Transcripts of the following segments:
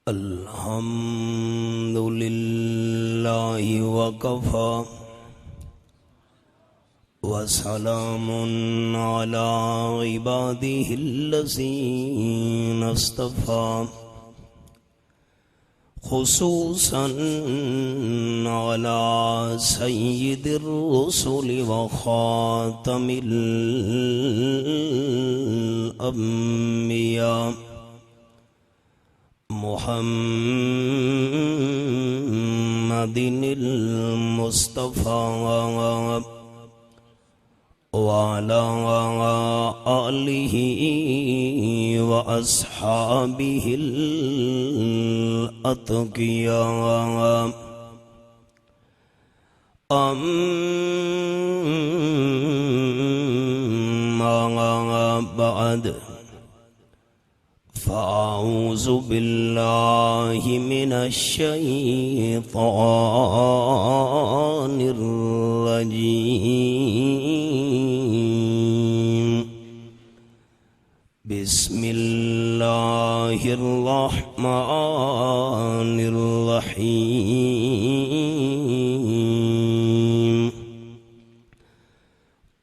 अल्हम्दुलिल्लाहि वकफ़ा वसलामुन अला इबादिहिल्लज़ीना इस्तफ़ा खुसूसन अला सय्यिदिर रुसुलि व खातमिल अंबिया मुहम्मदिनिल मुस्तफ़ा वाला आलिही व अस्हाबिहिल अतकिया अम्मा बाद फ़अऊज़ु बिल्लाहि मिनश्शैतानिर रजीम बिस्मिल्लाहिर रहमानिर रहीम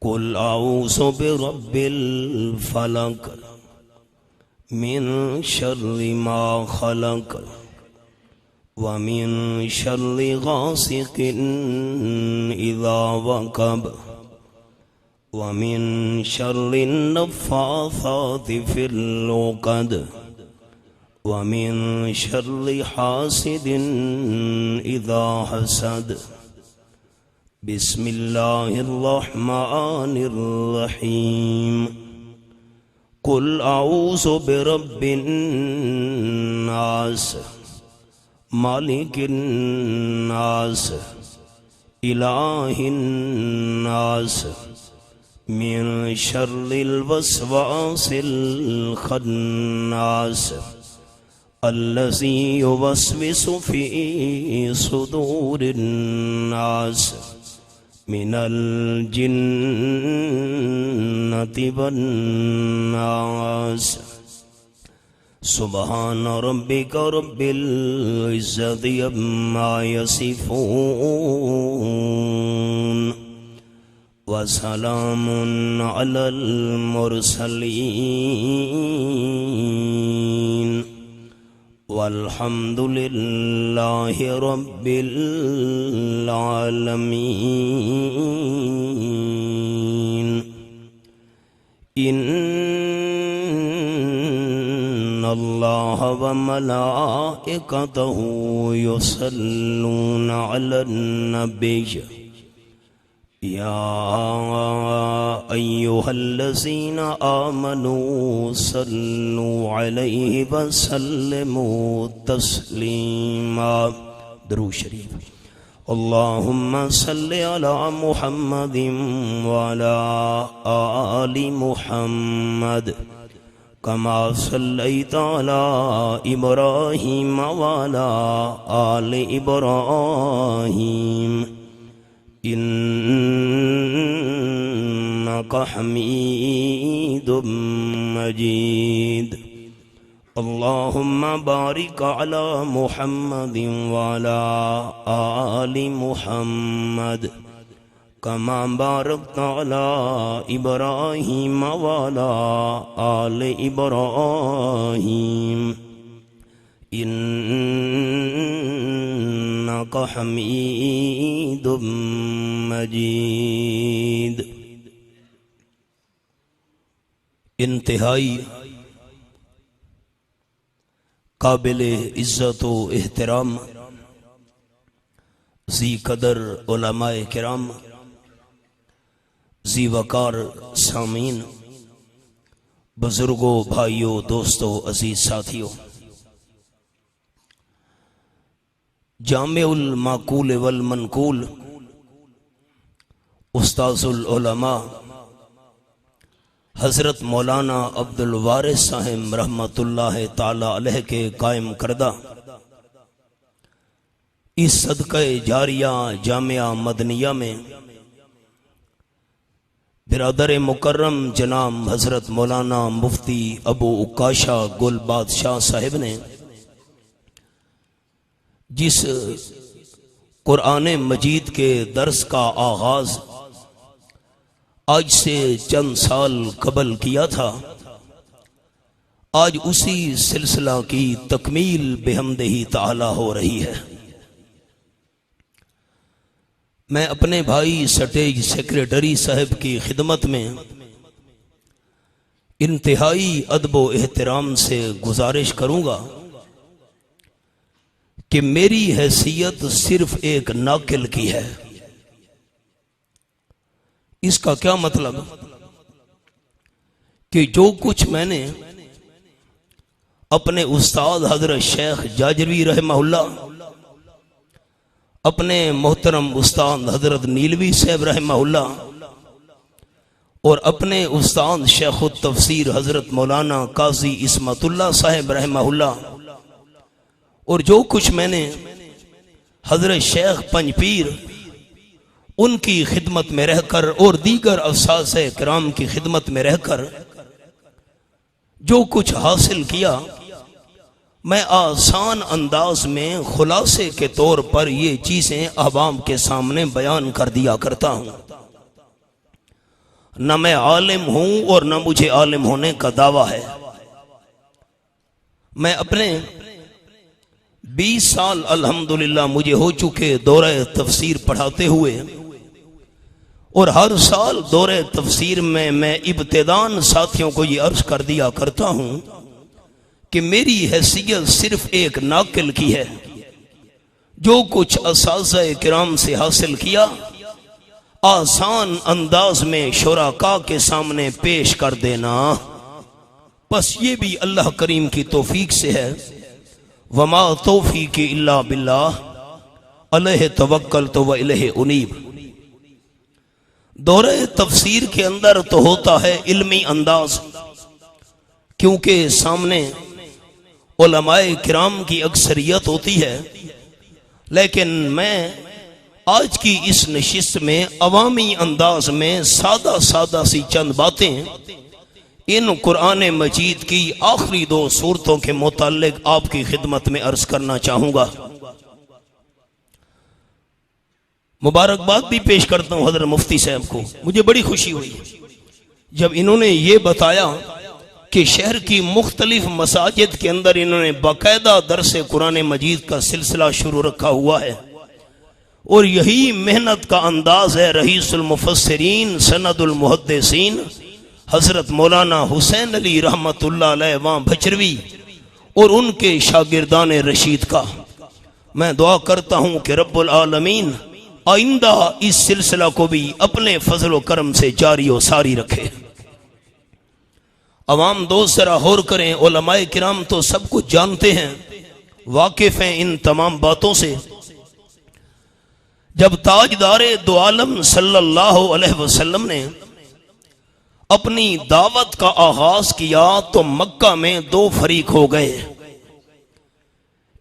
कुल अऊज़ु बिरब्बिल फलक मिन शर्रि मा खलक व मिन शर्रि गासिकिन इज़ा वक़ब व मिन शर्रि नफ़्फ़ाथाति फिल उक़द व मिन शर्रि हासिदिन इज़ा हसद बिस्मिल्लाहिर रहमानिर रहीम कुल अऊज़ु बिरब्बिन नास मालिकिन नास इलाहिन नास मिन शर्रिल वस्वासिल खन्नास अल्लज़ी युवस्विसु फ़ी सुदूरिन नास मिनल जिन्नति वन्नास सुब्हान रब्बिका रब्बिल इज़्ज़ति अम्मा यसिफ़ून व सलामुन अलल मुरसलीन वल्हम्दुलिल्लाहि रब्बिल आलमीन इन्नल्लाह व मलाइकतहु युसल्लूना अलन नबिय्य या अय्युहल्लज़ीना आमनू सल्लु अलैहि व सल्लिमू तस्लीमा। दुरूद शरीफ। अल्लाहुम्मा सल्लि अला मुहम्मदिन व अला आलि मुहम्मद कमा सल्लैता अला इब्राहीम व अला आलि इब्राहीम इन्नका हमीदुम मजीद। अल्लाहुम्मा बारिक अला मुहम्मदिन व अला आलि मुहम्मद कमा बारकता अला इब्राहीम व अला आलि इब्राहीम इन्नका हमीदुम मजीद। इंतहाई काबिल इज़्ज़त व एहतराम ज़ी कदर उलमाए किराम, ज़ी वकार सामीन, बुजुर्गों, भाइयों, दोस्तों, अजीज साथियों, जामिउल माकूल वल मनकूल उस्ताजुल उलमा हज़रत मौलाना अब्दुल वारिस साहिब रहमतुल्लाह ताला अलैह के कायम करदा इस सदक़े जारिया जामिया मदनिया में बिरादर मुकर्रम जनाब हज़रत मौलाना मुफ्ती अबू उकाशा गुल बादशाह साहिब ने जिस कुरान मजीद के दर्स का आगाज आज से चंद साल कबल किया था, आज उसी सिलसिला की तकमील बेहम्दिही ताला हो रही है। मैं अपने भाई स्टेज सेक्रेटरी साहब की खिदमत में इंतहाई अदब व एहतराम से गुजारिश करूंगा कि मेरी हैसियत सिर्फ एक नाकिल की है। इसका क्या मतलब कि जो कुछ मैंने अपने उस्ताद हजरत शेख जाजरवी रहमहुल्लाह, अपने मोहतरम उस्ताद हजरत नीलवी साहब रहमहुल्लाह और अपने उस्ताद शेखुत तफसीर हजरत मौलाना काजी इस्मतुल्लाह साहब रहमहुल्लाह और जो कुछ मैंने हजरत शेख पंजपीर उनकी खिदमत में रहकर और दीगर अफसास किराम की खिदमत में रहकर जो कुछ हासिल किया, मैं आसान अंदाज में खुलासे के तौर पर ये चीजें अवाम के सामने बयान कर दिया करता हूं। न मैं आलिम हूं और न मुझे आलिम होने का दावा है। मैं अपने 20 साल अल्हम्दुलिल्लाह मुझे हो चुके दौरे तफसीर पढ़ाते हुए, और हर साल दौरे तफसीर में मैं इब्तिदान साथियों को ये अर्ज कर दिया करता हूं कि मेरी हैसियत सिर्फ एक नाकिल की है। जो कुछ असाज़े किराम से हासिल किया आसान अंदाज में शुराका के सामने पेश कर देना, बस ये भी अल्लाह करीम की तौफीक से है। वमा तौफीक इल्ला बिल्लाह अलैहि तवक्कलतु व इलैहि उनीब। दौरे तफसीर के अंदर तो होता है इल्मी अंदाज, क्योंकि सामने उलमाए किराम की अक्सरियत होती है, लेकिन मैं आज की इस नशिस्त में अवामी अंदाज में सादा सादा सी चंद बातें इन कुरान मजीद की आखिरी 2 सूरतों के मुताल्लिक आपकी खिदमत में अर्ज करना चाहूंगा। मुबारकबाद भी पेश करता हूं हजरत मुफ्ती साहब को। मुझे बड़ी खुशी हुई जब इन्होंने ये बताया कि शहर की मुख्तलिफ मसाजिद के अंदर इन्होंने बाकायदा दरस कुरान मजीद का सिलसिला शुरू रखा हुआ है, और यही मेहनत का अंदाज है रईसुल मुफस्सिरीन सनदुल मुहद्दिसीन हजरत मौलाना हुसैन अली रहमतुल्लाह अलैह वहां भचरवी और उनके शागिर्दान रशीद का। मैं दुआ करता हूं कि रब्बुल आलमीन आइंदा इस सिलसिला को भी अपने फजल व करम से जारी और सारी रखे। अवाम दोस्त जरा गौर करें, उलमाए किराम तो सब कुछ जानते हैं, वाकिफ हैं इन तमाम बातों से। जब ताजदारे दो आलम सल्लल्लाहु अलैहि वसल्लम ने अपनी दावत का आगाज किया तो मक्का में 2 फरीक हो गए।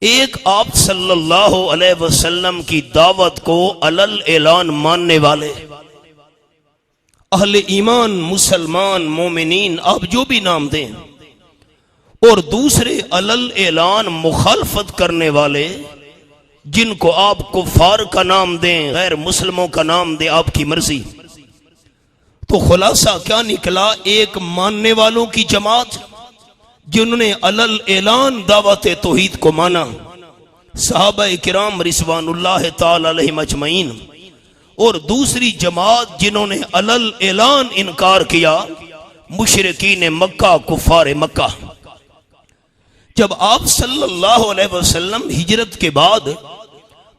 एक आप सल्लल्लाहु अलैहि वसल्लम की दावत को अलल ऐलान मानने वाले अहले ईमान, मुसलमान, मोमिनीन, आप जो भी नाम दें, और दूसरे अलल ऐलान मुखालफत करने वाले जिनको आप कुफार का नाम दें, गैर मुसलमों का नाम दें, आपकी मर्जी। तो खुलासा क्या निकला? एक मानने वालों की जमात जिन्होंने अलल ऐलान दावत तौहीद को माना, सहाबा किराम रिज़वानुल्लाह ताला अलैहिम अजमईन, और दूसरी जमात जिन्होंने अलल ऐलान इनकार किया, मुशरिकीन मक्का, कुफार मक्का। जब आप सल्लल्लाहु अलैहि वसल्लम हिजरत के बाद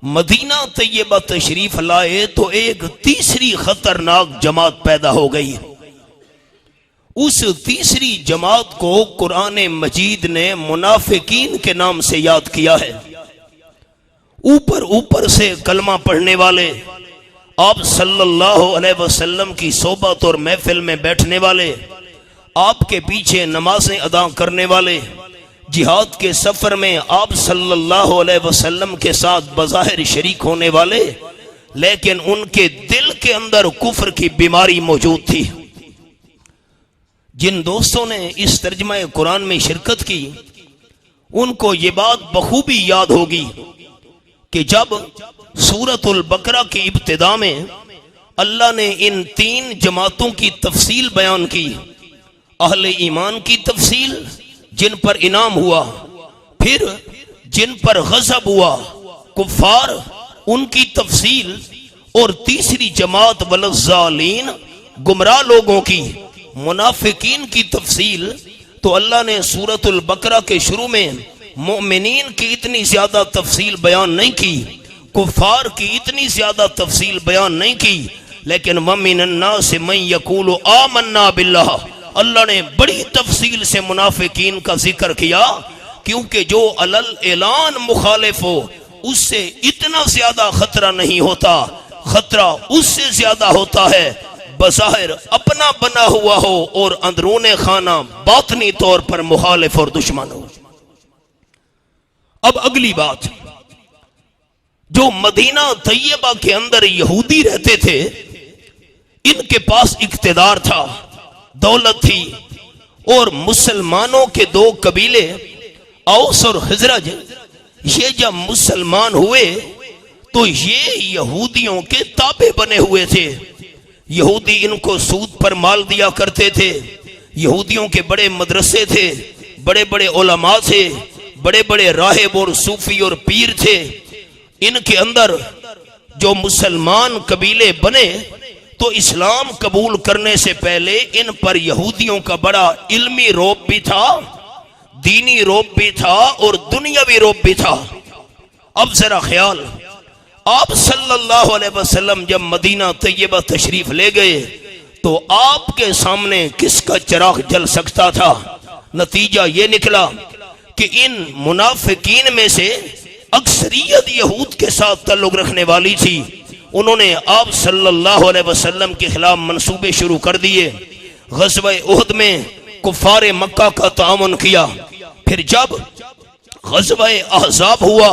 मदीना तैयबा तशरीफ लाए तो एक तीसरी खतरनाक जमात पैदा हो गई। उस तीसरी जमात को कुरान मजीद ने मुनाफिकीन के नाम से याद किया है। ऊपर ऊपर से कलमा पढ़ने वाले, आप सल्लल्लाहु अलैहि वसल्लम की सोबत और महफिल में बैठने वाले, आपके पीछे नमाजें अदा करने वाले, जिहाद के सफर में आप सल्लल्लाहु अलैहि वसल्लम के साथ बज़ाहिर शरीक होने वाले, लेकिन उनके दिल के अंदर कुफ्र की बीमारी मौजूद थी। जिन दोस्तों ने इस तर्जुमा कुरान में शिरकत की, उनको ये बात बखूबी याद होगी कि जब सूरतुल बकरा की इब्तिदा में अल्लाह ने इन 3 जमातों की तफसील बयान की, अहले ईमान की तफसील जिन पर इनाम हुआ, फिर जिन पर गज़ब हुआ कुफ़ार उनकी तफसील, और तीसरी जमात वलज़ालीन गुमराह लोगों की, मुनाफिकीन की तफसील। तो अल्लाह ने सूरतुल बकरा के शुरू में मोमिनीन की इतनी ज्यादा तफसील बयान नहीं की, कुफार की इतनी ज्यादा तफसील बयान नहीं की, लेकिन वमिनन्नासि मन यक़ूलु आमन्ना बिल्लाह, अल्लाह ने बड़ी तफसील से मुनाफिकीन का जिक्र किया, क्योंकि जो अलल ऐलान मुखालिफ हो उससे इतना ज्यादा खतरा नहीं होता, खतरा उससे ज्यादा होता है बज़ाहिर अपना बना हुआ हो और अंदरूने खाना बातनी तौर पर मुखालिफ और दुश्मन हो। अब अगली बात, जो मदीना तैयबा के अंदर यहूदी रहते थे, इनके पास इख्तिदार था, दौलत थी, और मुसलमानों के 2 कबीले औस और खज़रज, ये जब मुसलमान हुए तो ये यहूदियों के ताबे बने हुए थे। यहूदी इनको सूद पर माल दिया करते थे, यहूदियों के बड़े मदरसे थे, बड़े बड़े उलमा थे, बड़े बड़े राहिब और सूफी और पीर थे। इनके अंदर जो मुसलमान कबीले बने तो इस्लाम कबूल करने से पहले इन पर यहूदियों का बड़ा इल्मी रौब भी था, दीनी रौब भी था और दुनियावी रौब भी था। अब जरा ख्याल, आप सल्लल्लाहु अलैहि वसल्लम जब मदीना तैयबा तशरीफ ले गए तो आपके सामने किसका चिराग जल सकता था? नतीजा ये निकला कि इन मुनाफिकीन में से अक्सरियत यहूद के साथ ताल्लुक रखने वाली थी। उन्होंने आप सल्लल्लाहु अलैहि वसल्लम के खिलाफ मंसूबे शुरू कर दिए। ग़ज़वा उहद में कुफ़ार मक्का का तामुन किया। फिर जब ग़ज़वा अहज़ाब हुआ,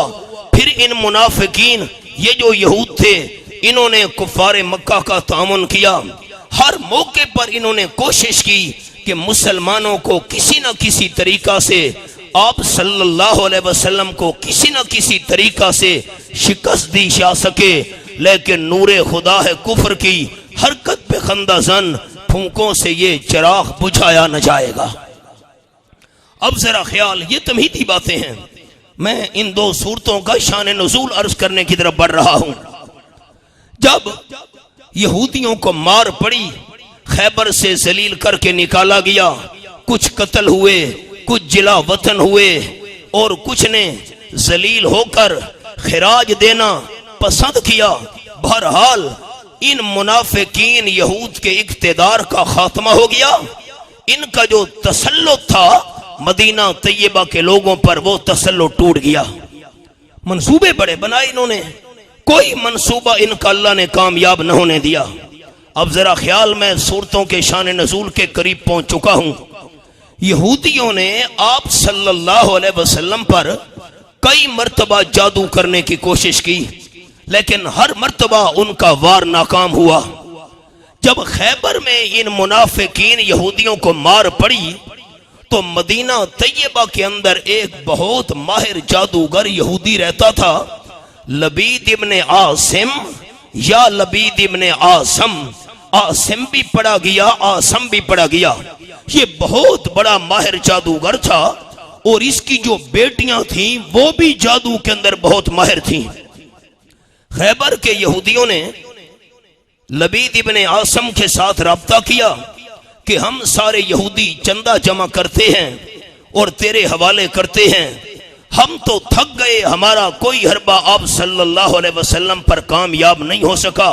फिर इन मुनाफिकीन, ये जो यहूद थे, इन्होंने कुफ़ार मक्का का तामुन किया। हर मौके पर इन्होंने कोशिश की कि मुसलमानों को किसी न किसी तरीका से, आप सल्लल्लाहु अलैहि वसल्लम को किसी न किसी तरीका से शिकस्त दी जा सके, लेकिन नूरे खुदा है कुफ्र की हरकत पे खंदाजन फूंकों से ये चिराग बुझाया न जाएगा। अब जरा ख्याल, ये तमहीदी बातें हैं। मैं इन 2 सूरतों का शान नुज़ूल अर्ज करने की तरफ बढ़ रहा हूं। जब यहूदियों को मार पड़ी, खैबर से जलील करके निकाला गया, कुछ कत्ल हुए, कुछ जिला वतन हुए और कुछ ने जलील होकर खिराज देना पसंद किया। बहरहाल इन मुनाफिकीन यहूद के इख्तिदार का खात्मा हो गया। इनका जो तसल्लुत था मदीना तैयबा के लोगों पर, वो तसल्लुत टूट गया। मंसूबे बड़े बनाए इन्होंने, कोई मंसूबा इनका अल्लाह ने कामयाब न होने दिया। अब जरा ख्याल, मैं सूरतों के शान नज़ूल के करीब पहुंच चुका हूं। यहूदियों ने आप सल्लल्लाहु अलैहि वसल्लम पर कई मर्तबा जादू करने की कोशिश की, लेकिन हर मर्तबा उनका वार नाकाम हुआ। जब खैबर में इन मुनाफिकीन यहूदियों को मार पड़ी तो मदीना तैयबा के अंदर एक बहुत माहिर जादूगर यहूदी रहता था, लबीद इब्ने आसिम या लबीद इब्ने आसम। आसिम भी पढ़ा गया, आसम भी पढ़ा गया। ये बहुत बड़ा माहिर जादूगर था और इसकी जो बेटियां थीं वो भी जादू के अंदर बहुत माहिर थीं। खैबर के यहूदियों ने लबीद इब्ने आसम के साथ राब्ता किया कि हम सारे यहूदी चंदा जमा करते हैं और तेरे हवाले करते हैं। हम तो थक गए, हमारा कोई हरबा आप सल्लल्लाहु अलैहि वसल्लम पर कामयाब नहीं हो सका।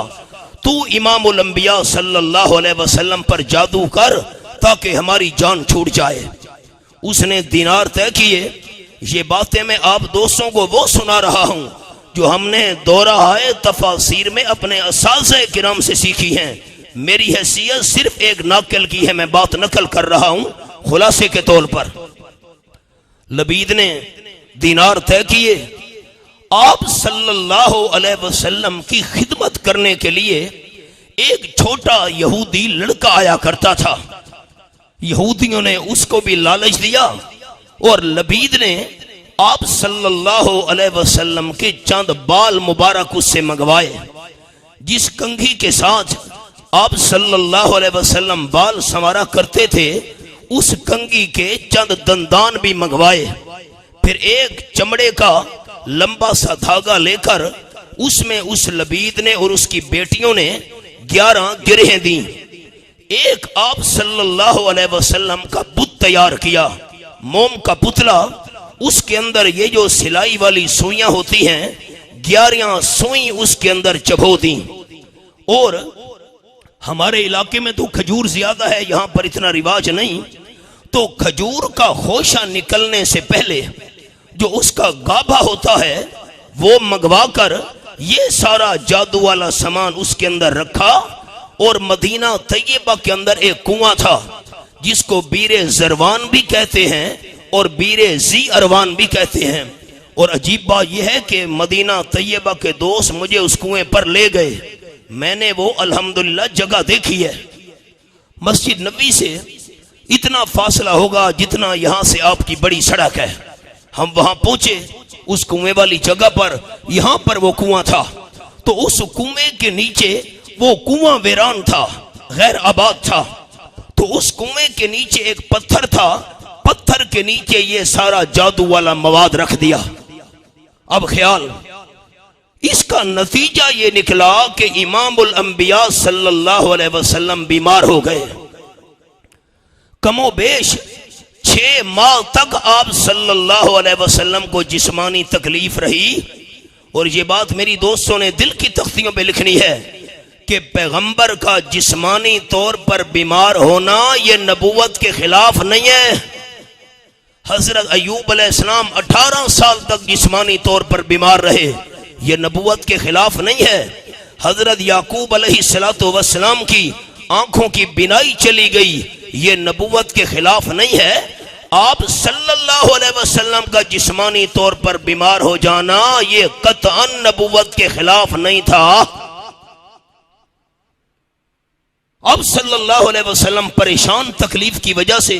तू इमामुल अंबिया सल्लल्लाहु अलैहि वसल्लम पर जादू कर ताकि हमारी जान छूट जाए। उसने दिनार तय किए। ये बातें मैं आप दोस्तों को वो सुना रहा हूं जो हमने दौरा है तफासीर में अपने असाज़े किराम से सीखी हैं। मेरी हैसियत सिर्फ एक नाकिल की है, मैं बात नकल कर रहा हूं खुलासे के तौर पर। लबीद ने दिनार तय किए। आप सल्लल्लाहु अलैहि वसल्लम की खिदमत करने के लिए एक छोटा यहूदी लड़का आया करता था। यहूदियों ने उसको भी लालच दिया और लबीद ने आप सल्लल्लाहु अलैहि वसल्लम के चंद बाल मुबारक उससे मंगवाए। जिस कंघी के साथ आप सल्लल्लाहु अलैहि वसल्लम बाल संवारा करते थे, उस कंघी के चंद दंदान भी मंगवाए। फिर एक चमड़े का लंबा सा धागा लेकर उसमें उस लबीद ने और उसकी बेटियों ने 11 गिरहें दी। एक आप सल्लल्लाहु अलैहि वसल्लम का बुत तैयार किया, मोम का पुतला। उसके अंदर ये जो सिलाई वाली सुइयां होती हैं, 11 सुई उसके अंदर चबो दी। और हमारे इलाके में तो खजूर ज्यादा है, यहां पर इतना रिवाज नहीं। तो खजूर का खोशा निकलने से पहले जो उसका गाभा होता है वो मंगवा कर ये सारा जादू वाला सामान उसके अंदर रखा। और मदीना तैयबा के अंदर एक कुआं था जिसको बीरे जरवान भी कहते हैं और बीरे जी अरवान भी कहते हैं। और अजीब बात यह है कि मदीना तैयबा के दोस्त मुझे उस कुएं पर ले गए। मैंने वो अल्हम्दुलिल्लाह जगह देखी है। मस्जिद नबी से इतना फासला होगा जितना यहां से आपकी बड़ी सड़क है। हम वहां पहुंचे उस कुएं वाली जगह पर, यहां पर वो कुआं था। तो उस कुएं के नीचे वो कुआं वीरान था, गैर आबाद था। तो उस कुएं के नीचे एक पत्थर था, पत्थर के नीचे ये सारा जादू वाला मवाद रख दिया। अब ख्याल, इसका नतीजा ये निकला कि इमामुल अंबिया सल्लल्लाहु अलैहि वसल्लम बीमार हो गए। कमोबेश 6 माह तक आप सल्लल्लाहु अलैहि वसल्लम को जिस्मानी तकलीफ रही। और ये बात मेरी दोस्तों ने दिल की तख्तियों पे लिखनी है कि पैगंबर का जिस्मानी तौर पर बीमार होना यह नबूवत के खिलाफ नहीं है। हजरत अयूब अलैहिस्सलाम 18 साल तक जिस्मानी तौर पर बीमार रहे, यह नबूवत के खिलाफ नहीं है। हजरत याकूब अलैहिस्सलाम की आंखों की बिनाई चली गई, यह नबूवत के खिलाफ नहीं है। आप सल्लल्लाहु अलैहि वसल्लम का जिस्मानी तौर पर बीमार हो जाना यह कतअन नबूवत के खिलाफ नहीं था। अब सल्लल्लाहु अलैहि वसल्लम परेशान तकलीफ की वजह से,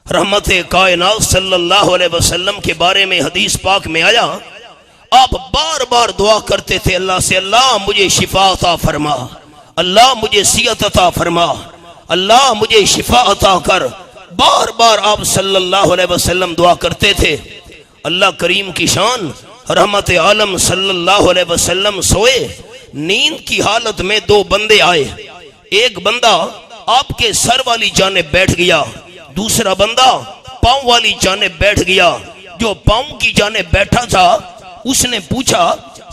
रहमते कायनात सल्लल्लाहु अलैहि वसल्लम के बारे में हदीस पाक में आया, आप बार बार दुआ करते थे अल्लाह से, अल्लाह मुझे शिफा अता फरमा, अल्लाह मुझे सियत अता फरमा, अल्लाह मुझे शिफा अता कर। बार बार आप सल्लल्लाहु अलैहि वसल्लम दुआ करते थे। अल्लाह करीम की शान, रहमते आलम सल्लल्लाहु अलैहि वसल्लम सोए, नींद की हालत में 2 बंदे आए। एक बंदा आपके सर वाली जानिब बैठ गया, दूसरा बंदा पांव वाली जानिब बैठ गया। जो पांव की जानिब बैठा था उसने पूछा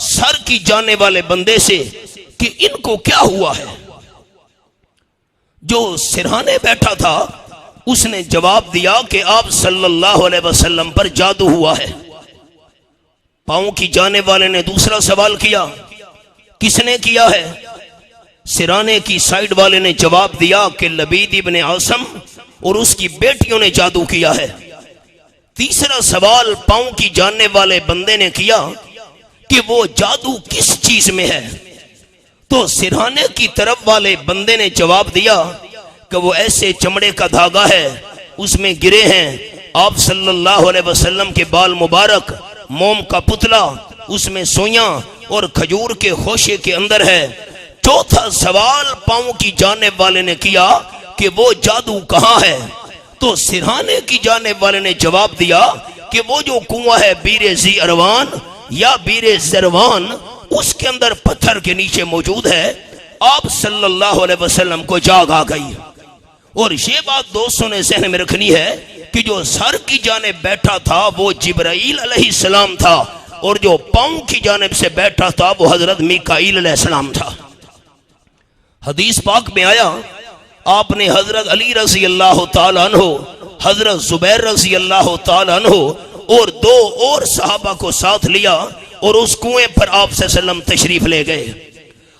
सर की जाने वाले बंदे से कि इनको क्या हुआ है। जो सिरहाने बैठा था उसने जवाब दिया कि आप सल्लल्लाहु अलैहि वसल्लम पर जादू हुआ है। पांव की जाने वाले ने दूसरा सवाल किया, किसने किया है? सिराने की साइड वाले ने जवाब दिया कि लबीद इब्ने आसम और उसकी बेटियों ने जादू किया है। तीसरा सवाल पांव की जानने वाले बंदे ने किया कि वो जादू किस चीज में है। तो सिरहाने की तरफ वाले बंदे ने जवाब दिया कि वो ऐसे चमड़े का धागा है, उसमें गिरे हैं आप सल्लल्लाहु अलैहि वसल्लम के बाल मुबारक, मोम का पुतला, उसमें सोइयां और खजूर के खोशे के अंदर है। चौथा सवाल पांव की जाने वाले ने किया कि वो जादू कहाँ है। तो सिरहाने की जाने वाले ने जवाब दिया कि वो जो कुआं है बीरे जी अरवान या बीरे जरवान, उसके अंदर पत्थर के नीचे मौजूद है। आप सल्लल्लाहु अलैहि वसल्लम को जाग आ गई। और ये बात दोस्तों ने ज़हन में रखनी है कि जो सर की जाने बैठा था वो जिब्राइल अलैहिस्सलाम था और जो पांव की जानिब से बैठा था वो हजरत मीकाईल अलैहिस्सलाम था। हदीस पाक में आया, आपने हजरत अली रजी अल्लाह ताला अन्हु, हजरत जुबैर रजी अल्लाह ताला अन्हु और 2 और सहाबा को साथ लिया और उस कुएं पर आप सल्लम तशरीफ ले गए।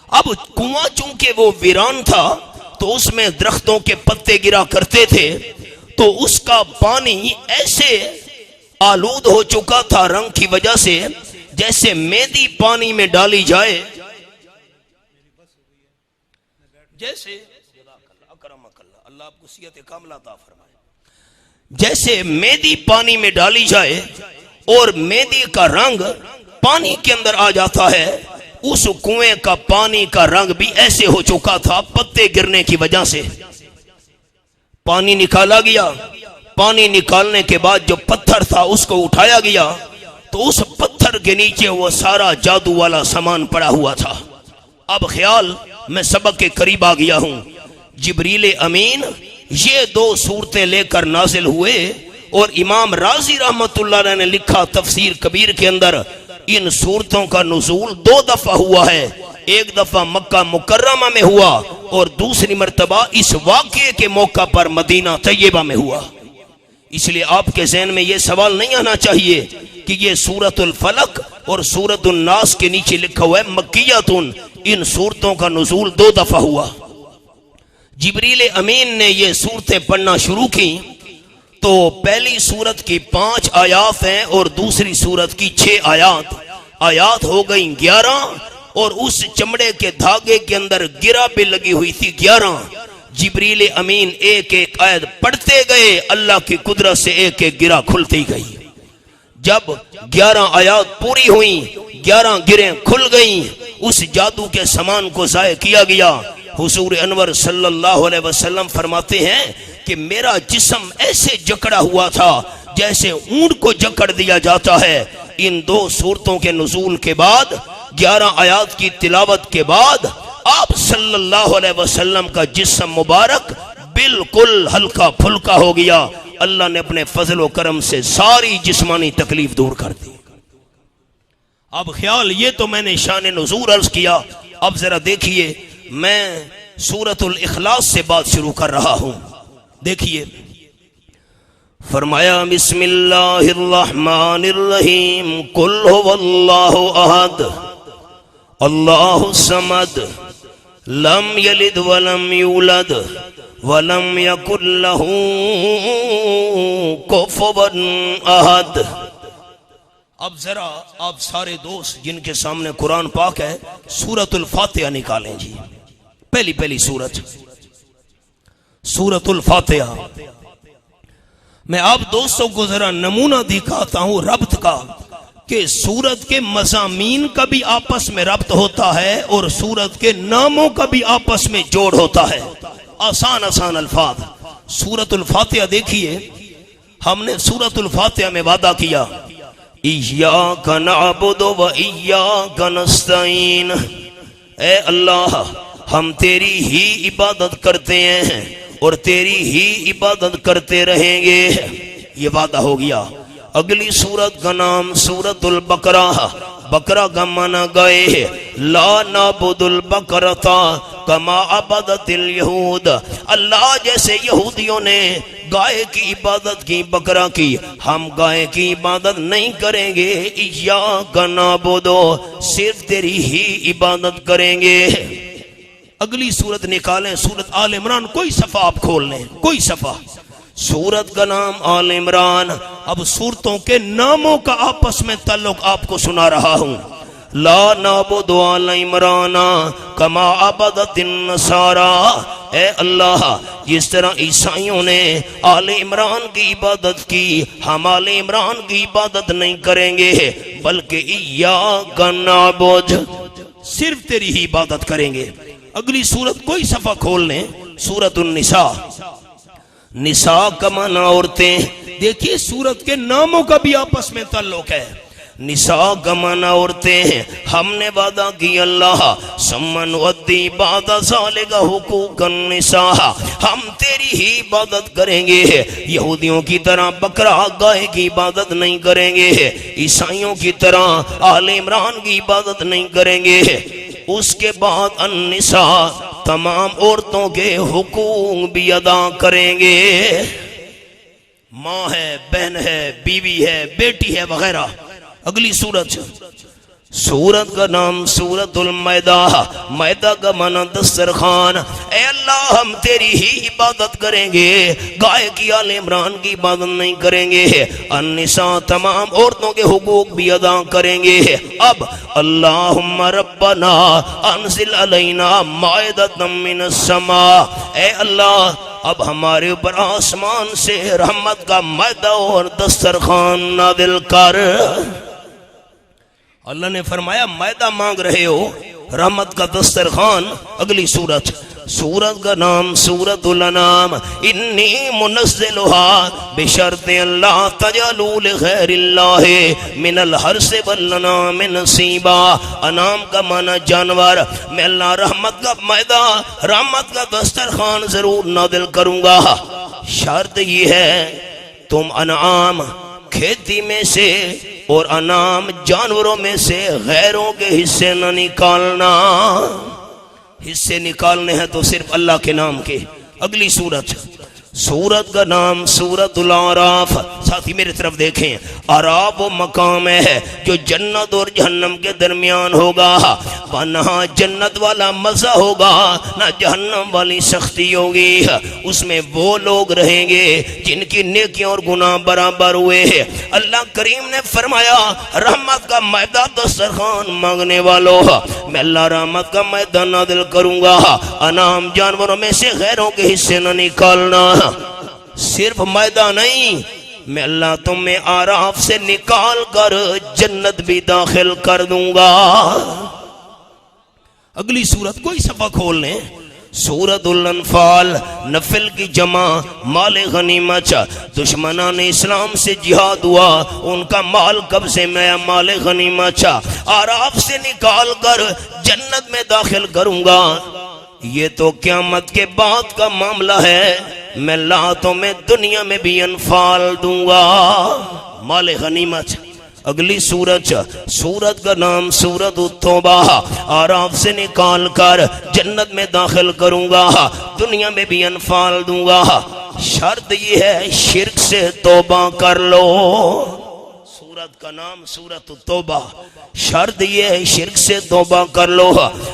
अब कुआं चूंकि वो वीरान था तो उसमें दरख्तों के पत्ते गिरा करते थे, तो उसका पानी ऐसे आलूद हो चुका था रंग की वजह से जैसे मेहंदी पानी में डाली जाए, जैसे अल्लाह आपको सियत कामला अता फरमाए, जैसे मेहंदी पानी में डाली जाए और मेहंदी का रंग पानी के अंदर आ जाता है, उस कुएं का पानी का रंग भी ऐसे हो चुका था पत्ते गिरने की वजह से। पानी निकाला गया, पानी निकालने के बाद जो पत्थर था उसको उठाया गया तो उस पत्थर के नीचे वो सारा जादू वाला सामान पड़ा हुआ था। अब ख्याल, मैं सबक के करीब आ गया हूं। जिब्रील अमीन ये दो सूरतें लेकर नाजिल हुए और इमाम राजी रहमतुल्लाह अलैह ने लिखा तफसीर कबीर के अंदर, इन सूरतों का नुज़ूल 2 दफा हुआ है। एक दफा मक्का मुकर्रमा में हुआ और दूसरी मर्तबा इस वाक़ये के मौका पर मदीना तैयबा में हुआ। इसलिए आपके ज़हन में यह सवाल नहीं आना चाहिए कि यह सूरतुल फलक और सूरतुल नास के नीचे लिखा हुआ है मक्कियतुन। इन सूरतों का नुज़ूल 2 दफा हुआ। जिब्रील अमीन ने ये सूरतें पढ़ना शुरू की तो पहली सूरत की 5 आयात हैं और दूसरी सूरत की 6 आयात। आयात हो गई 11 और उस चमड़े के धागे के अंदर गिरा भी लगी हुई थी 11। जिब्रील अमीन एक एक आयत पढ़ते गए, अल्लाह की कुदरत से एक एक गिरा खुलती गई। जब 11 आयात पूरी हुई, 11 गिरें खुल गई, उस जादू के सामान को ज़ाय किया गया। हुजूर अनवर सल्लल्लाहु अलैहि वसल्लम फरमाते हैं कि मेरा जिस्म ऐसे जकड़ा हुआ था जैसे ऊंट को जकड़ दिया जाता है। इन 2 सूरतों के नुज़ूल के बाद, 11 आयात की तिलावत के बाद आप सल्लल्लाहु अलैहि वसल्लम का जिस्म मुबारक बिल्कुल हल्का फुल्का हो गया। अल्लाह ने अपने फजल व करम से सारी जिस्मानी तकलीफ दूर कर दी। अब ख्याल, ये तो मैंने शान नुज़ूल अर्ज किया। अब जरा देखिए, मैं सूरतुल इखलास से बात शुरू कर रहा हूं। देखिए, फरमाया बिस्मिल्लाहिर्रहमानिर्रहीम, कुल हुवल्लाहु अहद अल्लाहु समद लम यलिद वलम यूलद वलम यकुल लहू कुफुवन अहद। अब जरा आप सारे दोस्त जिनके सामने कुरान पाक है, सूरतुल फातिहा निकालें जी। पहली सूरत सूरतुल फातिहा। मैं आप दोस्तों को जरा नमूना दिखाता हूं रब्त का, कि सूरत के मज़ामीन का भी आपस में रब्त होता है और सूरत के नामों का भी आपस में जोड़ होता है। आसान आसान अल्फाज। सूरतुल फातिहा देखिए, हमने सूरतुल फातिहा में वादा किया, इय्याका नअबुदु व इय्याका नस्तईन, ए अल्लाह हम तेरी ही इबादत करते हैं और तेरी ही इबादत करते रहेंगे। ये वादा हो गया। अगली सूरत का नाम सूरतुल बकरा। बकरा का माना गाय है। ला नाबुदुल बकरता कमा अबदतिल यहूद, अल्लाह जैसे यहूदियों ने गाय की इबादत की, बकरा की, हम गाय की इबादत नहीं करेंगे। इय्याका नअबुदु, सिर्फ तेरी ही इबादत करेंगे। अगली सूरत निकालें, सूरत आल इमरान। कोई सफा आप खोल लें, कोई सफा। सूरत का नाम आल इमरान। अब सूरतों के नामों का आपस में ताल्लुक आपको सुना रहा हूं। ला नाबुदु आल इमराना कमा अबदतिन नसारा, ए अल्लाह जिस तरह ईसाइयों ने आल इमरान की इबादत की, हम आल इमरान की इबादत नहीं करेंगे, बल्कि इय्याका नअबुद, सिर्फ तेरी ही इबादत करेंगे। अगली सूरत कोई सफा खोल लें, सूरतुन निसा। निसा का माना औरतें। देखिए, सूरत के नामों का भी आपस में ताल्लुक है। निसा का माना औरतें हैं। हमने वादा की अल्लाह सम्मन वद्दी बादा सालेगा हुकूकन निसा, हम तेरी ही इबादत करेंगे। यहूदियों की तरह बकरा गाय की इबादत नहीं करेंगे, ईसाइयों की तरह आले इमरान की इबादत नहीं करेंगे। उसके बाद अन्निसा, तमाम औरतों के हुकूक भी अदा करेंगे। माँ है, बहन है, बीवी है, बेटी है वगैरह। अगली सूरत, सूरत का नाम सूरतुल मैदा। मैदा का माना दस्तरखान। ए अल्लाह हम तेरी ही इबादत करेंगे, गाय की आले इमरान की इबादत नहीं करेंगे। अन्निसा, तमाम औरतों के हुकूक भी अदा करेंगे। अब अल्लाहुम्मा रब्बना अनज़िल अलैना माइदतम मिनस समा, ए अल्लाह अब हमारे ऊपर आसमान से रहमत का मैदा और दस्तरखान नादिल कर। अल्लाह ने फरमाया मैदा मांग रहे हो, रहमत का दस्तरखान। अगली सूरत, सूरत का नाम सूरतुल अनाम। इन्नी मुनज़्ज़िलुहा बिशर्ति अल्लाह तजअलू लिग़ैरिल्लाहि मिनल हर्सि वल अनाम नसीबा। अनाम का माना जानवर। मैं अल्लाह रहमत का मैदा, रहमत का दस्तरखान जरूर नादिल करूंगा। शर्त ये है तुम अनाम खेती में से और अनाम जानवरों में से गैरों के हिस्से न निकालना। हिस्से निकालने हैं तो सिर्फ अल्लाह के नाम के। अगली सूरत, सूरत का नाम सूरतुल आराफ। साथी मेरी तरफ देखें, आराफ वो मकाम है जो जन्नत और जहन्नम के दरमियान होगा। ना जन्नत वाला मजा होगा ना जहन्नम वाली सख्ती होगी। उसमें वो लोग रहेंगे जिनकी नेकियां और गुनाह बराबर हुए हैं। अल्लाह करीम ने फरमाया रहमत का मैदा दस्तरखान मांगने वालों, मैं अल्लाह रहमत का मैदा नादिल करूंगा। अनाम जानवरों में से गैरों के हिस्से न निकालना। सिर्फ मैदा नहीं, मैं अल्लाह तुम्हें आराफ से निकाल कर जन्नत भी दाखिल कर दूंगा। अगली सूरत कोई सफा खोल लें, सूरतुल अनफाल। नफल की जमा माल गनीमत। दुश्मनान ने इस्लाम से जिहाद हुआ, उनका माल कब्जे में माल गनीमत आराफ से निकाल कर जन्नत में दाखिल करूंगा। ये तो क़यामत के बाद का मामला है। मैं लातों में दुनिया में भी अनफाल दूंगा, माल गनीमत। अगली सूरत, सूरत का नाम सूरत तौबा। आराफ से निकाल कर जन्नत में दाखिल करूंगा, दुनिया में भी अनफाल दूंगा। शर्त ये है शिर्क से तौबा कर लो। सूरत का नाम सूरत तौबा। शर्त ये है शिर्क से तौबा कर लो।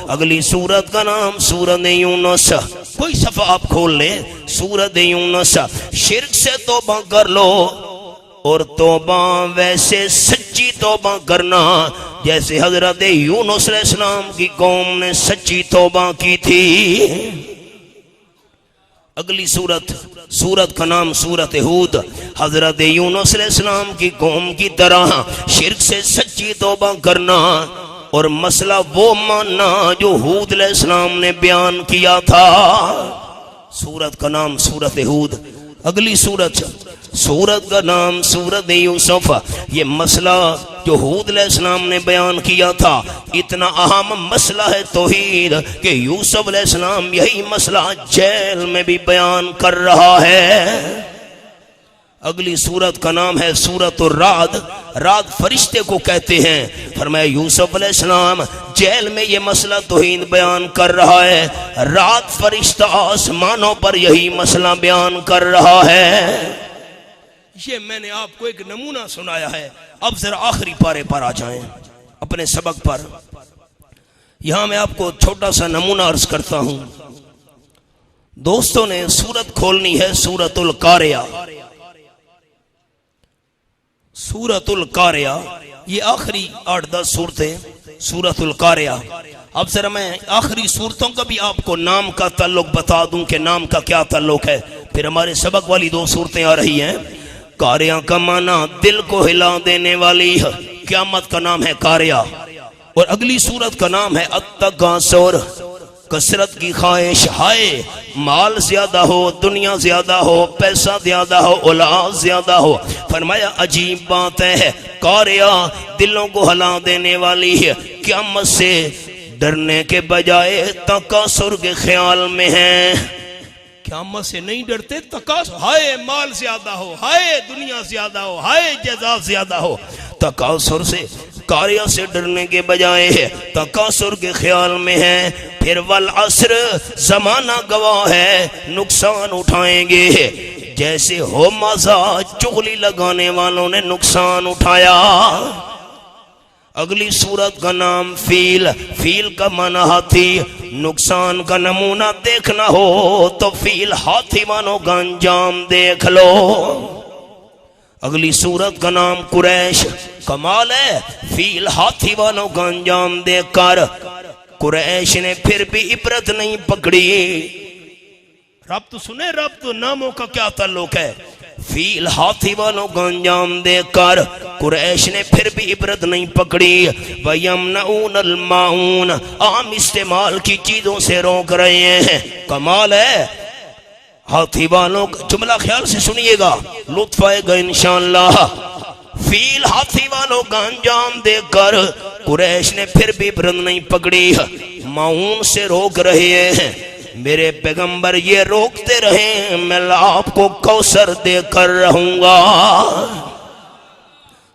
अगली सूरत का नाम सूरत यूनुस। कोई सफा आप खोल ले, सूरत यूनुस। शिर्क से तौबा कर लो और तौबा वैसे सच्ची तौबा करना जैसे हजरत यूनुस अलैहिस्सलाम की कौम ने सच्ची तौबा की थी। अगली सूरत, सूरत का नाम सूरत हूद। हजरत यूनुस अलैहिस्सलाम की कौम की तरह शिर्क से सच्ची तौबा करना और मसला वो मानना जो हूद अलैहिस्सलाम ने बयान किया था। सूरत का नाम सूरत हूद। अगली सूरत, सूरत का नाम सूरत यूसुफ। ये मसला जो हूद अलैहिस्सलाम ने बयान किया था, इतना अहम मसला है तौहीद कि यूसुफ अलैहिस्सलाम यही मसला जेल में भी बयान कर रहा है। अगली सूरत का नाम है सूरतुर राद। राद फरिश्ते को कहते हैं। फरमाया यूसुफ अलैहिस्सलाम जेल में ये मसला तौहीद बयान कर रहा है। राद फरिश्ता आसमानों पर यही मसला बयान कर रहा है। ये मैंने आपको एक नमूना सुनाया है। अब जरा आखिरी पारे पर आ जाएं अपने सबक पर। यहां मैं आपको छोटा सा नमूना अर्ज करता हूं। दोस्तों ने सूरत खोलनी है सूरतुल कारिया। सूरतुल कारिया ये आखिरी 8-10 सूरतें सूरतुल कारिया। अब जरा मैं आखिरी सूरतों का भी आपको नाम का ताल्लुक बता दूं कि नाम का क्या ताल्लुक है, फिर हमारे सबक वाली 2 सूरतें आ रही हैं। कारिया का माना दिल को हिला देने वाली है, क़यामत का नाम है कारिया। और अगली सूरत का नाम है अत्तकासुर, कसरत की ख्वाहिश। हाय माल ज्यादा हो, दुनिया ज्यादा हो, पैसा ज्यादा हो, औलाद ज्यादा हो। फरमाया अजीब बात है, कारिया दिलों को हिला देने वाली है। क़यामत से डरने के बजाय तकासुर के ख्याल में है। क़यामत से नहीं डरते, तकासुर। हाय माल ज्यादा हो, हाय दुनिया ज्यादा हो, हाय जज़ा ज्यादा हो। तकासुर से, कारिया से डरने के बजाय है तकासुर के ख्याल में है। फिर वल असर, जमाना गवाह है, नुकसान उठाएंगे जैसे हो मजा चुगली लगाने वालों ने नुकसान उठाया। अगली सूरत का नाम फील। फील का माना हाथी। नुकसान का नमूना देखना हो तो फील हाथी वालों का अंजाम देख लो। अगली सूरत का नाम कुरैश। कमाल है, फील हाथी वालों का अंजाम देखकर कुरैश ने फिर भी इबरत नहीं पकड़ी। रब तो सुने, रब तो नामों का क्या ताल्लुक है। फील हाथी वालों को अंजाम देकर कुरैश ने फिर भी इबरत नहीं पकड़ी। वयमनऊनल माऊन, आम इस्तेमाल की चीजों से रोक रहे हैं। कमाल है। हाथी वालों का जुमला ख्याल से सुनिएगा, लुत्फ आएगा इंशाअल्लाह। फील हाथी वालों का अंजाम देकर कुरैश ने फिर भी इबरत नहीं पकड़ी, माऊन से रोक रहे हैं। मेरे पैगंबर ये रोकते रहे, मैं आपको कौसर देकर रहूंगा।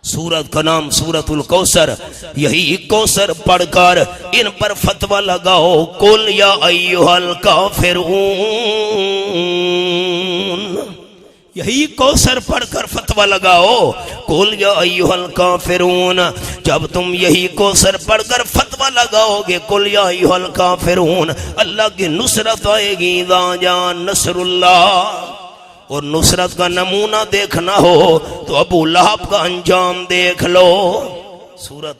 सूरत का नाम सूरतुल कौसर। यही कौसर पढ़कर इन पर फतवा लगाओ, कुल या अय्युहल काफिरून। यही कौसर पढ़कर फतवा लगाओ, कुल या अय्युहल काफिरून। जब तुम यही कौसर पढ़कर फतवा लगाओगे, कुल या अय्युहल काफिरून, अल्लाह की नुसरत आएगी। इज़ा जा नसरुल्लाह। और नुसरत का नमूना देखना हो तो अबू लहब का अंजाम देख लो। सूरत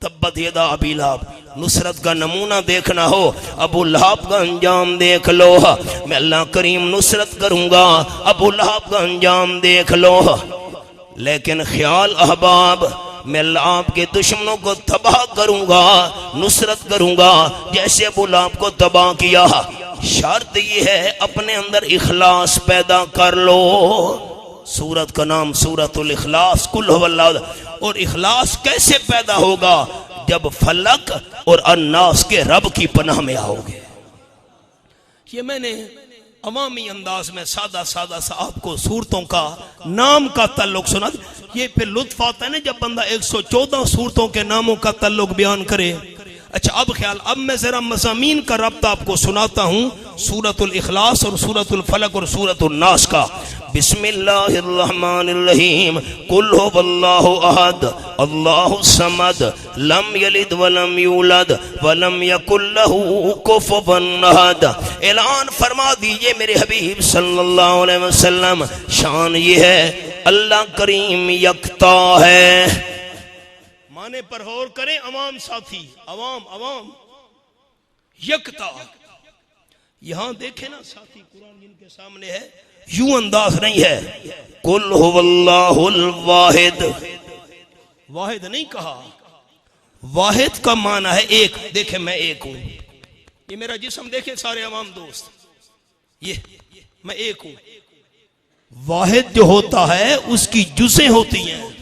तब्बत यदा अबी लहब। नुसरत का नमूना देखना हो, अबू लहब का अंजाम देख लो। मैं अल्लाह करीम नुसरत करूंगा, अबू लहब का अंजाम देख लो। लेकिन ख्याल अहबाब, मैं अल्लाह आपके दुश्मनों को तबाह करूंगा, नुसरत करूंगा जैसे अबू लहब को तबाह किया। शर्त यह है अपने अंदर इखलास पैदा कर लो। सूरत का नाम सूरतुल इखलास, कुल हुवल्लाह। और इखलास कैसे पैदा होगा? जब फलक और अन्नास के रब की पनाह में आओगे। ये मैंने अवामी अंदाज में सादा सादा सा आपको सूरतों का नाम का ताल्लुक सुना। ये फिर लुत्फ आता है ना जब बंदा 114 सूरतों के नामों का ताल्लुक बयान करे। अच्छा अब ख्याल, अब मैं जरा मज़ामीन का रब्ता आपको सुनाता हूँ सूरतुल इखलास और सूरतुल फलक और सूरतुल नास का। बिस्मिल्लाहिर्रहमानिर्रहीम। कुल हुवल्लाहु अहद अल्लाहु समद लम यलिद वलम यूलद वलम यकुल लहू कुफुवन अहद। ऐलान फरमा दीजिए मेरे हबीब सल्लल्लाहु अलैहि वसल्लम, शान ये है अल्लाह करीम यकता है। माने पर गौर करें अवाम साथी, अवाम अवाम यकता। यहां देखे ना साथी, कुरान जिनके सामने है यूं अंदाज नहीं है। कुल हुवल्लाहुल वाहिद। वाहिद नहीं कहा, वाहिद का माना है एक। देखे मैं एक हूं, ये मेरा जिस्म देखे सारे अवाम दोस्त, ये मैं एक हूं। वाहिद जो होता है उसकी जुज़ें होती हैं।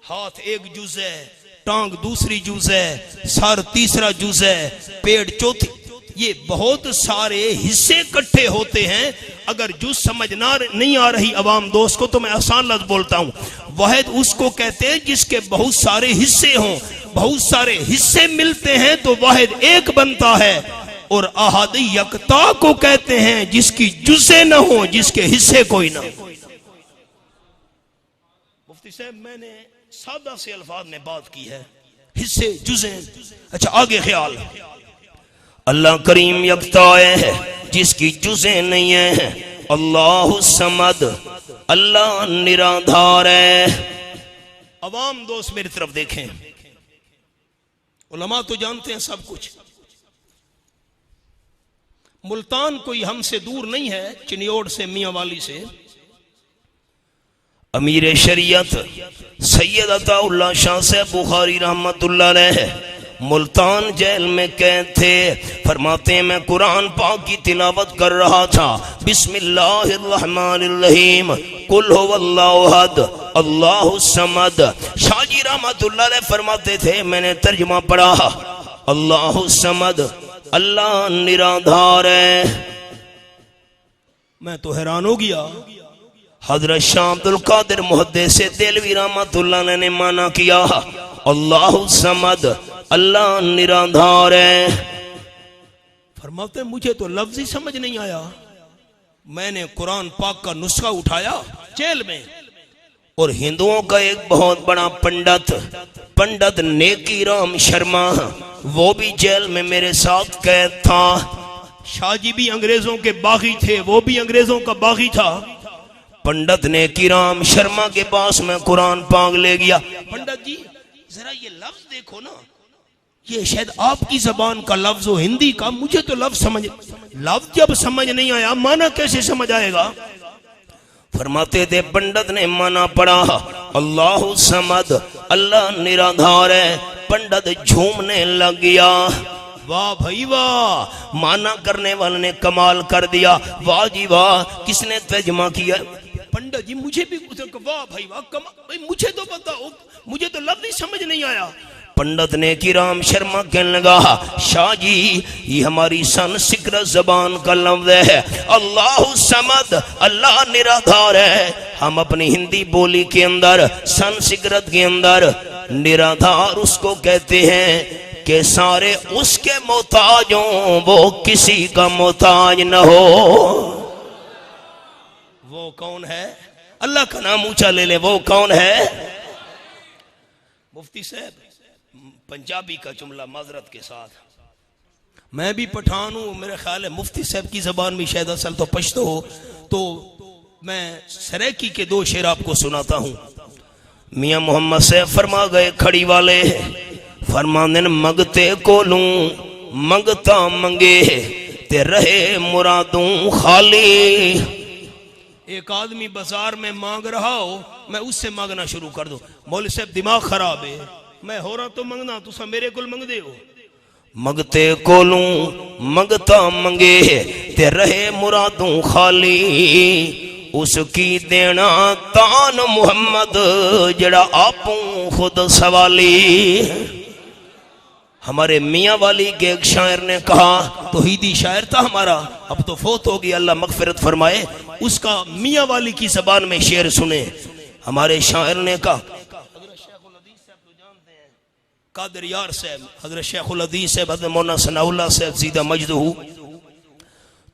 हाथ एक जुज़ है, टांग दूसरी जुज़ है, सर तीसरा जुज़ है, पेट चौथी। ये बहुत सारे हिस्से इकट्ठे होते हैं। अगर जुज़ समझना नहीं आ रही अवाम दोस्त को तो मैं आसान लफ्ज़ बोलता हूँ। वाहिद उसको कहते हैं जिसके बहुत सारे हिस्से हों। बहुत सारे हिस्से मिलते हैं तो वाहिद एक बनता है। और अहद यकता को कहते हैं जिसकी जुज़ें न हो, जिसके हिस्से कोई ना। मुफ्ती साहब मैंने सादा से अल्फाज में बात की है, हिस्से जुज़ें। अच्छा आगे ख्याल, अल्लाह करीम यकता है जिसकी जुज़ें नहीं है। अल्लाहु समद, अल्लाह निराधार है। अवाम दोस्त मेरी तरफ देखें, उलमा तो जानते हैं सब कुछ। मुल्तान कोई हमसे दूर नहीं है, चिनियोड़ से, मियां वाली से। अमीर शरीयत सैयद अताउल्लाह शाह साहब बुखारी रहमतुल्लाह अलैह मुल्तान जेल में कैद थे। फरमाते हैं मैं कुरान पाक की तिलावत कर रहा था, बिस्मिल्लाहिर्रहमानिर्रहीम, कुल हुवल्लाहु अहद अल्लाहु समद। शाहजी रहमतुल्लाह अलैह फरमाते थे मैंने तर्जुमा पढ़ा, अल्लाहु समद, अल्लाह निराधार है। मैं तो हैरान हो गया। हजरत शाह अब्दुल कादिर मुहद्दिस देलवी रहमतुल्लाह अलैह ने माना किया, अल्लाहु समद, अल्लाह निराधार है। फरमाते मुझे तो लफ्ज ही समझ नहीं आया। मैंने कुरान पाक का नुस्खा उठाया जेल में, और हिंदुओं का एक बहुत बड़ा पंडित नेकी राम शर्मा, वो भी जेल में मेरे साथ कैद था। शाहजी भी अंग्रेजों के बागी थे, वो भी अंग्रेजों का बागी था। पंडित नेकी राम शर्मा के पास मैं कुरान पाक ले गया। पंडित जी जरा ये लफ्ज देखो ना, ये शायद आपकी जबान का लफ्ज हो, हिंदी का। मुझे तो लफ्ज जब समझ नहीं आया, माना कैसे समझ आएगा। फरमाते थे पंडित ने माना पढ़ा, अल्लाह समद, अल्लाह निराधार है। पंडित झूमने लग गया। वाह भाई वाह, माना करने वाले ने कमाल कर दिया। वाह जी वाह, किसने तर्जुमा किया? पंडित जी मुझे भी, वाह भाई वाह, भाई मुझे तो बताओ, मुझे तो लफ्ज ही समझ नहीं आया। पंडित ने किराम शर्मा कहने लगा, शाह जी ये हमारी संस्कृत जबान का लफ्ज है, अल्लाह समद, अल्लाह निराधार है। हम अपनी हिंदी बोली के अंदर, संस्कृत के अंदर निराधार उसको कहते हैं कि सारे उसके मोहताज हों, वो किसी का मोहताज न हो। वो कौन है? अल्लाह का नाम ऊंचा ले ले, वो कौन है? मुफ्ती साहब, पंजाबी का जुमला माजरत के साथ, मैं भी पठान हूं, मेरा ख्याल है मुफ्ती साहब की जबान भी शायद असल तो पश्तो हो, तो मैं सरेकी के दो शेर आपको सुनाता हूं। मियां मोहम्मद साहब फरमा गए खड़ी वाले, फरमाने मंगते को लूं मंगता मंगे, ते रहे मुरादों खाली। एक आदमी बाजार में मांग रहा हो, मैं उससे मांगना शुरू कर दूं, मौलवी साहब दिमाग खराब है, मैं हो रहा तो मंगना, तुसा मेरे को मंगदे हो। मंगते को लूं मंगता मंगे, ते रहे मुरादों खाली। उसकी देना तान मुहम्मद, जड़ा आपू खुद सवाली। हमारे मियाँ वाली के एक शायर ने कहा, तौहीदी शायर था हमारा, अब तो फोत हो गई, अल्लाह मगफिरत फरमाए। उसका मियाँ वाली की जबान में शेर सुने। हमारे शायर ने कहा, कादर यार साहब, हजरत शेखुल हदीस साहब, हजरत मौलाना सनाउल्लाह साहब सीधा मजदहू,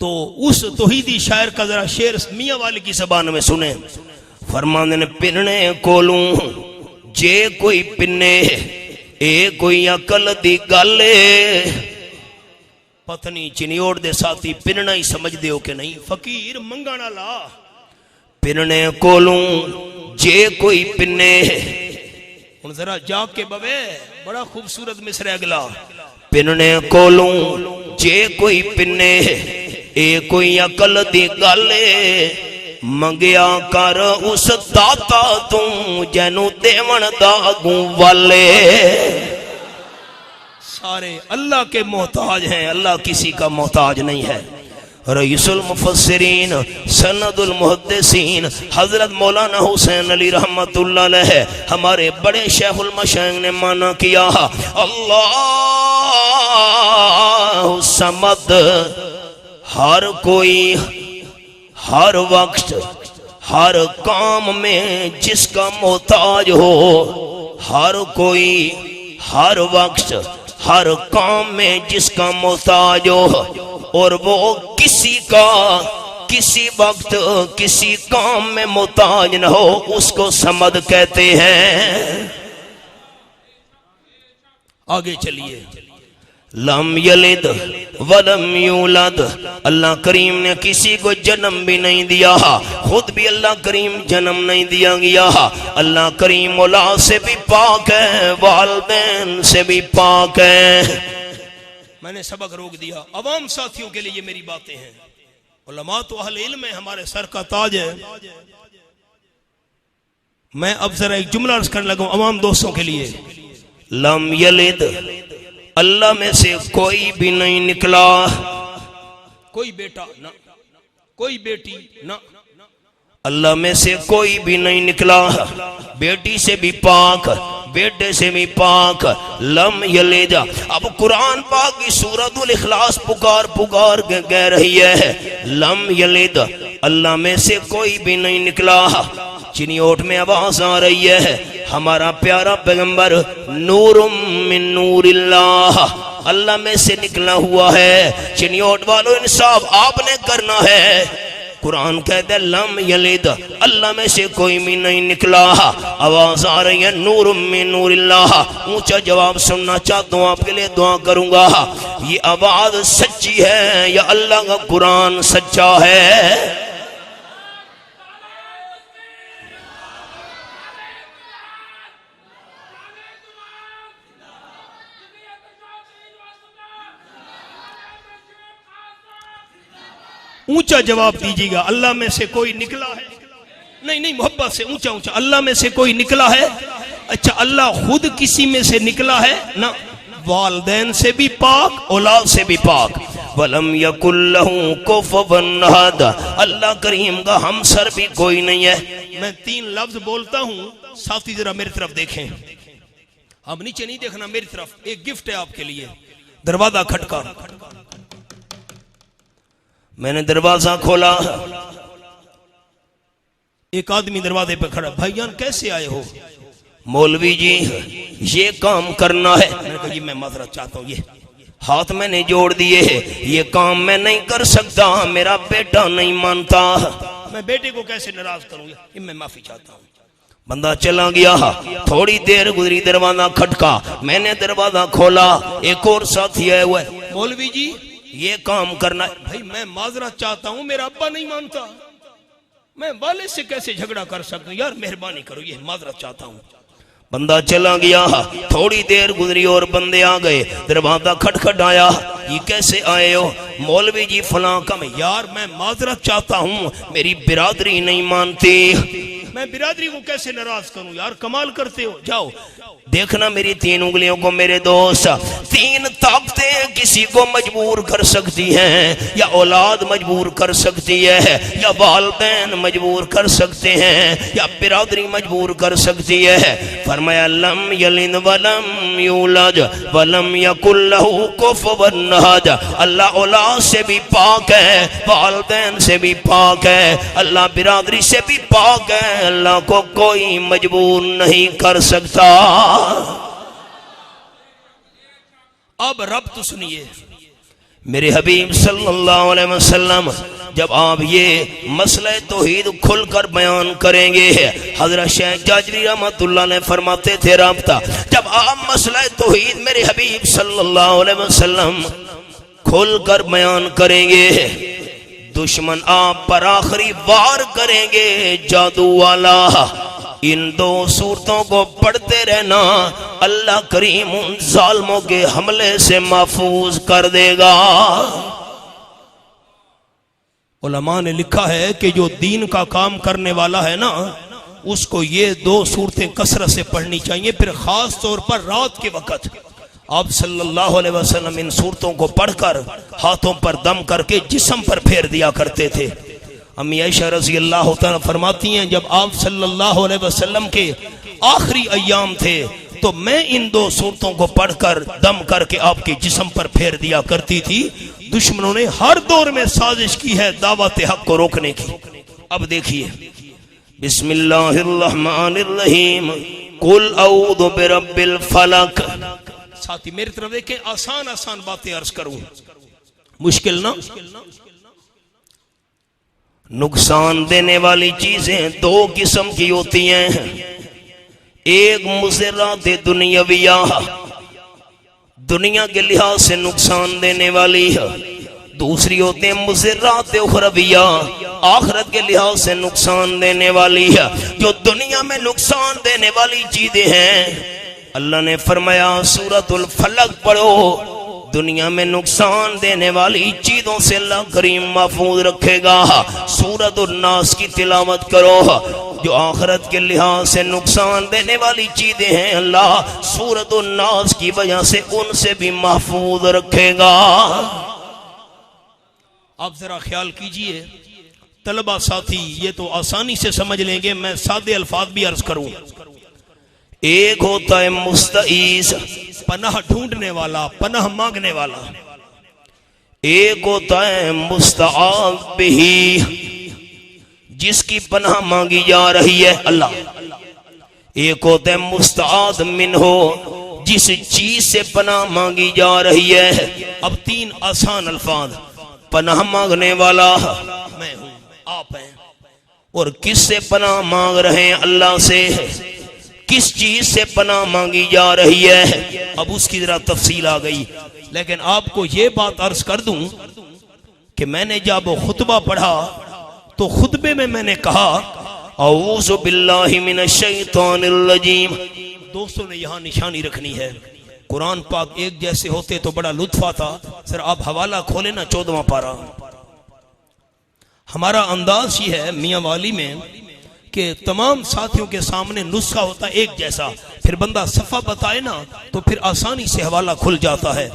तो उस तौहीदी शायर का जरा शेर मियाँ वाली की जबान में सुने। फरमाने ने पिनने कोलूं जे कोई पिन्ने, ए कोई अकल दी गल, पत्नी चिनियोड़ दे साथी पिनना ही समझ दे हो कि नहीं? फकीर मंगण ला, पिनने कोलूं जे कोई पिन्ने। हुण जरा जाग के बवे, बड़ा खूबसूरत मिसरा अगला। पिनने कोलूं जे कोई पिन्ने, ए कोई अकल दी गल, मंगया कर उस दाता तू जैनू देवन दागू वाले। सारे अल्लाह के मोहताज हैं, अल्लाह किसी का मोहताज नहीं है। रईसुल मुफस्सिरीन सनदुल मुहद्दिसीन हजरत मौलाना हुसैन अली रहमतुल्लाह अलैह, हमारे बड़े शेखुल मशाइख ने माना किया, अल्लाह समद, हर कोई हर वक्त हर काम में जिसका मोहताज हो, हर कोई हर वक्त हर काम में जिसका मोहताज हो, और वो किसी का किसी वक्त किसी काम में मोहताज न हो, उसको समद कहते हैं। आगे चलिए। लम यलिद वलम यूलद, अल्लाह करीम ने किसी को जन्म भी नहीं दिया, खुद भी अल्लाह करीम जन्म नहीं दिया गया। अल्लाह करीम औलाद से भी पाक है, वालिदैन से भी पाक है। मैंने सबक रोक दिया, अवाम साथियों के लिए ये मेरी बातें हैं। उलमा तो अहले इल्म है, हमारे सर का ताज है। मैं अब जरा एक जुमला अर्ज करने लगा अवाम दोस्तों के लिए। लम यलिद, अल्लाह में से कोई भी नहीं निकला, कोई बेटा ना कोई बेटी ना, अल्लाह में से कोई भी नहीं निकला, बेटी से भी पाक बेटे से भी पाक। लम यलिद, अब कुरान पाक की सूरतुल इखलास पुकार पुकार के कह रही है, लम यलिद, अल्लाह में से कोई भी नहीं निकला। चिनियोट में आवाज आ रही है, हमारा प्यारा पैगंबर नूरुम मिन नूरिल्लाह, अल्लाह में से निकला हुआ है। चिनियोट वालों इंसाफ आपने करना है। कुरान कहता है लम यलिद, अल्लाह में से कोई भी नहीं निकला। आवाज आ रही है नूरुम मिन नूरिल्लाह। ऊंचा जवाब सुनना चाहता हूँ, आपके लिए दुआ करूंगा। ये आवाज सच्ची है या अल्लाह का कुरान सच्चा है? ऊंचा जवाब दीजिएगा। अल्लाह में से कोई निकला है? नहीं नहीं, मोहब्बत से ऊंचा ऊंचा। अल्लाह में से कोई निकला है? अच्छा, अल्लाह खुद किसी में से निकला है ना? वालदैन से भी पाक, औलाद से भी पाक। वलम यकुल्लहु कुफुवन अहद, अल्लाह करीम का हमसर भी कोई नहीं है। मैं 3 लफ्ज बोलता हूं, साथी जरा मेरी तरफ देखें। अब नीचे नहीं देखना, मेरी तरफ। एक गिफ्ट है आपके लिए। दरवाजा खटका, मैंने दरवाजा खोला, एक आदमी दरवाजे पे खड़ा। भाईजान कैसे आए हो? मौलवी जी ये काम करना है। मैंने कहा जी मैं माजरत चाहता हूँ, ये हाथ मैंने जोड़ दिए, ये काम मैं नहीं कर सकता, मेरा बेटा नहीं मानता। मैं बेटे को कैसे नाराज करूंगा? मैं माफी चाहता हूँ। बंदा चला गया। थोड़ी देर गुजरी, दरवाजा खटका, मैंने दरवाजा खोला, एक और साथी आया हुआ है। मौलवी जी ये काम करना है। भाई मैं माजरत चाहता हूँ, मेरा अब्बा नहीं मानता, मैं वाले से कैसे झगड़ा कर सकता हूँ? यार मेहरबानी करो, ये माजरत चाहता हूँ। बंदा चला गया। थोड़ी देर गुजरी और बंदे आ गए। दरवाजा खटखटाया, ये कैसे आए हो? मौलवी जी फलां का। मैं यार मैं माजरत चाहता हूँ, मेरी बिरादरी नहीं मानती। मैं बिरादरी को कैसे नाराज करूं? यार कमाल करते हो। जाओ देखना मेरी 3 उंगलियों को मेरे दोस्त। 3 ताकतें किसी को मजबूर कर सकती हैं, या औलाद मजबूर कर सकती है, या वालिदैन मजबूर कर सकते हैं, या बिरादरी मजबूर कर सकती है। फरमाया लम यलिद वलम यूलद वलम यकुल लहू कुफुवन अहद। अल्लाह औलाद से भी पाक है, वालिदैन से भी पाक है, अल्लाह बिरादरी से भी पाक है। अल्लाह को कोई मजबूर नहीं कर सकता। अब रब तो सुनिए, मेरे हबीब सल्लल्लाहु अलैहि वसल्लम जब आप ये मसला तौहीद खुलकर बयान करेंगे, हजरत शेख जाजरी रहमतुल्लाह ने फरमाते थे राब्ता, जब आप मसला तौहीद मेरे हबीब सल्लल्लाहु अलैहि वसल्लम खुलकर बयान करेंगे, दुश्मन आप पर आखिरी वार करेंगे जादू वाला। इन 2 सूरतों को पढ़ते रहना, अल्लाह करीम उन जालिमों के हमले से महफूज कर देगा। उलमा ने लिखा है कि जो दीन का काम करने वाला है ना, उसको ये 2 सूरतें कसरत से पढ़नी चाहिए। फिर खास तौर पर रात के वक़्त आप सल्लल्लाहु अलैहि वसल्लम इन सूरतों को पढ़कर हाथों पर दम करके जिस्म पर फेर दिया करते थे। अम्मी आयशा रज़ी अल्लाह तआला फरमाती हैं, जब आप सल्लल्लाहु अलैहि वसल्लम के आखिरी अय्याम थे तो मैं इन 2 सूरतों को पढ़कर दम करके आपके जिस्म पर फेर दिया करती थी। दुश्मनों ने हर दौर में साजिश की है दावत हक को रोकने की। अब देखिए, बिस्मिल्लाहिर्रहमानिर्रहीम, कुल औज़ु बिरब्बिल फलक। साथी मेरी तरफ देखें, आसान आसान बातें अर्ज करूं, मुश्किल ना। नुकसान देने वाली चीजें 2 किस्म की होती हैं। एक मुज़र्रात दुनियाविया, दुनिया के लिहाज से नुकसान देने वाली है। दूसरी होते हैं मुज़र्रात उखरविया, आखिरत के लिहाज से नुकसान देने वाली है। जो दुनिया में नुकसान देने वाली चीजें हैं, अल्लाह ने फरमाया सूरतुल फलक पढ़ो, दुनिया में नुकसान देने वाली चीजों से अल्लाह करीम महफूज रखेगा। सूरतुन नास की तिलावत करो, जो आखिरत के लिहाज से नुकसान देने वाली चीजें हैं, अल्लाह सूरतुन नास की वजह से उनसे भी महफूज रखेगा। आप जरा ख्याल कीजिए तलबा साथी, ये तो आसानी से समझ लेंगे, मैं सादे अल्फाज भी अर्ज करूं। एक होता है मुस्तईस, पनाह ढूंढने वाला, पनाह मांगने वाला। एक होता है मुस्तआज़ बिही, जिसकी पनाह मांगी जा रही है अल्लाह। एक होता है मुस्तआज़ मिन्हो, जिस चीज से पनाह मांगी जा रही है। अब 3 आसान अल्फाज। पनाह मांगने वाला मैं हूं, आप हैं, और किससे पनाह मांग रहे हैं? अल्लाह से। किस चीज से पनाह मांगी जा रही है? अब उसकी जरा तफसील आ गई। लेकिन आपको ये बात अर्ज कर दूं कि मैंने जब खुतबा पढ़ा तो खुतबे में मैंने कहा औज़ु बिल्लाहि मिनश शैतानिर रजीम। दोस्तों ने यहाँ निशानी रखनी है, कुरान पाक एक जैसे होते तो बड़ा लुत्फ आता। सर आप हवाला खोले ना 14वां पारा, हमारा अंदाज ये है मियाँ वाली में कि तमाम साथियों के सामने नुस्खा होता है एक जैसा, फिर बंदा सफ़ा बताए ना तो फिर आसानी से हवाला खुल जाता है।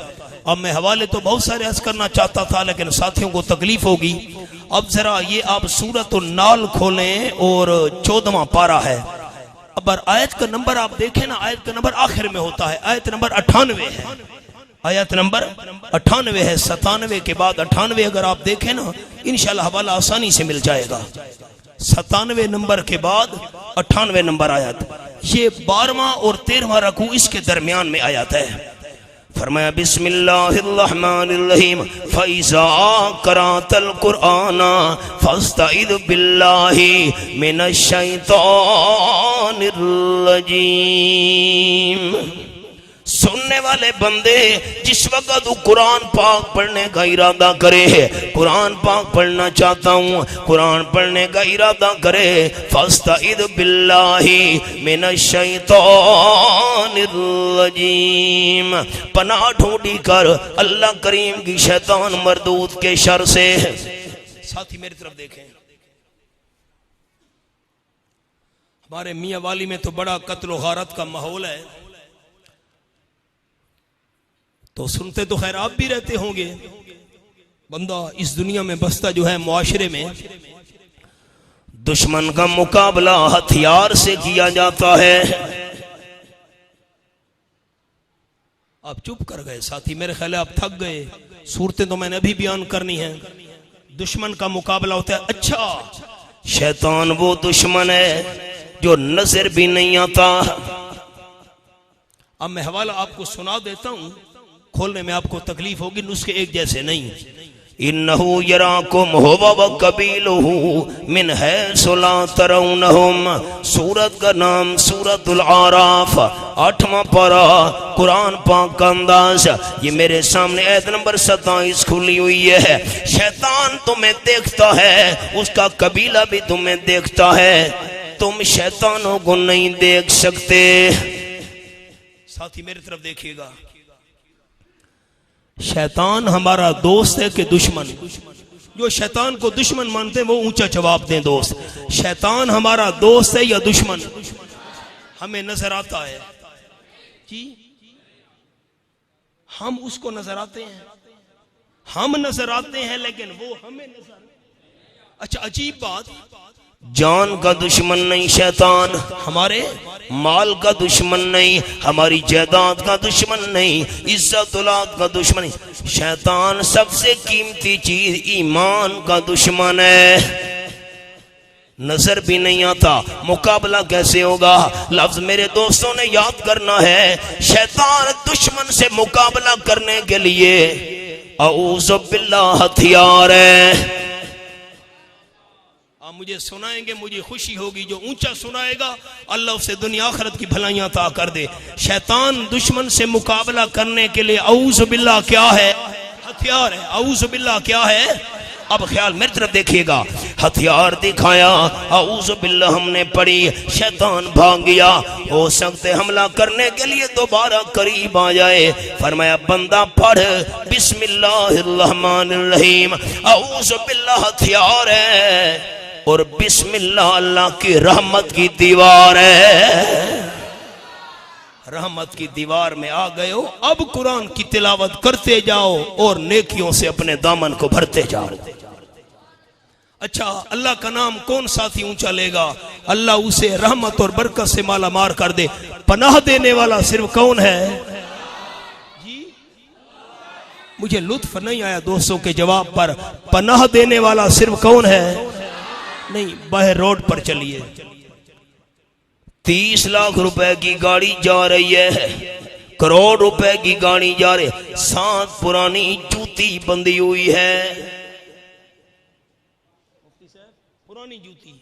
अब मैं हवाले तो बहुत सारे अर्ज करना चाहता था लेकिन साथियों को तकलीफ होगी। अब जरा ये आप सूरत नाल खोलें और 14वां पारा है। अब आयत का नंबर आप देखें ना, आयत का नंबर आखिर में होता है, आयत नंबर 98 है, आयत नंबर 98 है। 97 के बाद 98 अगर आप देखें ना इंशाल्लाह हवाला आसानी से मिल जाएगा। 97 नंबर के बाद 98 नंबर आयत, ये 12वां और 13वां रकू इसके दरमियान में आयत है। फरमाया बिस्मिल्लाहिर्रहमानिर्रहीम फैज़ा क़राअतल कुरआना फस्तइज़ बिल्लाहि मिनश शैतानिर्रजीम। सुनने वाले बंदे जिस वक्त कुरान पाक पढ़ने का इरादा करे, कुरान पाक पढ़ना चाहता हूँ, कुरान पढ़ने का इरादा करे, फस्तइज़ बिल्लाहि मिनश शैतानिर्रजीम, पनाह ढूंढी कर अल्लाह करीम की शैतान मरदूद के शर से। साथी मेरी तरफ देखें, हमारे मियाँ वाली में तो बड़ा कत्ल गारत का माहौल है, तो सुनते तो खैर आप भी रहते होंगे। बंदा इस दुनिया में बसता जो है मुआशरे में, दुश्मन का मुकाबला हथियार से किया जाता है। आप चुप कर गए साथी, मेरे ख्याल आप थक गए, सूरतें तो मैंने अभी बयान करनी है। दुश्मन का मुकाबला होता है। अच्छा, शैतान वो दुश्मन है जो नजर भी नहीं आता। अब मैं हवाला आपको सुना देता हूं, खोलने में आपको तकलीफ होगी, नुस्खे एक जैसे नहीं। इन्नहु यराकुम हुवा व कबीलुहु मिन हैसु ला तरौनहुम। सूरत का नाम सूरतुल आराफ, 8वां पारा, कुरान पाक का अंदाज। ये मेरे सामने आयत नंबर 27 खुली हुई है। शैतान तुम्हें देखता है, उसका कबीला भी तुम्हें देखता है, तुम शैतानों को नहीं देख सकते। साथी मेरी तरफ देखिएगा, शैतान हमारा दोस्त है कि दुश्मन? जो शैतान को दुश्मन मानते हैं वो ऊंचा जवाब दें। दोस्त, शैतान हमारा दोस्त है या दुश्मन? हमें नजर आता है जी, हम उसको नजर आते हैं, हम नजर आते हैं लेकिन वो हमें नजर। अच्छा, अजीब बात, जान का दुश्मन नहीं शैतान, हमारे माल का दुश्मन नहीं, हमारी जायदाद का दुश्मन नहीं, इज्जत औलाद का दुश्मन नहीं। शैतान सबसे कीमती चीज ईमान का दुश्मन है। नजर भी नहीं आता, मुकाबला कैसे होगा? लफ्ज मेरे दोस्तों ने याद करना है। शैतान दुश्मन से मुकाबला करने के लिए औज़ु बिल्लाह हथियार है। आप मुझे सुनाएंगे, मुझे खुशी होगी। जो ऊंचा सुनाएगा अल्लाह उसे दुनिया आखिरत की भलाइयां अता कर दे। शैतान दुश्मन से मुकाबला करने के लिए औज़ु बिल्लाह क्या है? हथियार है। औज़ु बिल्लाह क्या है? अब ख्याल मेरी तरफ देखिएगा, हथियार दिखाया, औज़ु बिल्लाह हमने पढ़ी, शैतान भाग गया। हो सकते हमला करने के लिए दोबारा करीब आ जाए। फरमाया बंदा पढ़ बिस्मिल्लाहिर्रहमानिर्रहीम, औज़ु बिल्लाह हथियार है और बिस्मिल्लाह अल्लाह की रहमत की दीवार है। रहमत की दीवार में आ गए हो, अब कुरान की तिलावत करते जाओ और नेकियों से अपने दामन को भरते जाओ। अच्छा, अल्लाह का नाम कौन साथी ऊंचा लेगा? अल्लाह उसे रहमत और बरकत से माला मार कर दे। पनाह देने वाला सिर्फ कौन है जी? मुझे लुत्फ नहीं आया दोस्तों के जवाब पर। पनाह देने वाला सिर्फ कौन है? नहीं, बाहर रोड पर चलिए, 30 लाख रुपए की गाड़ी जा रही है, करोड़ रुपए की गाड़ी जा रही है, साथ पुरानी जूती बंधी हुई है। पुरानी जूती,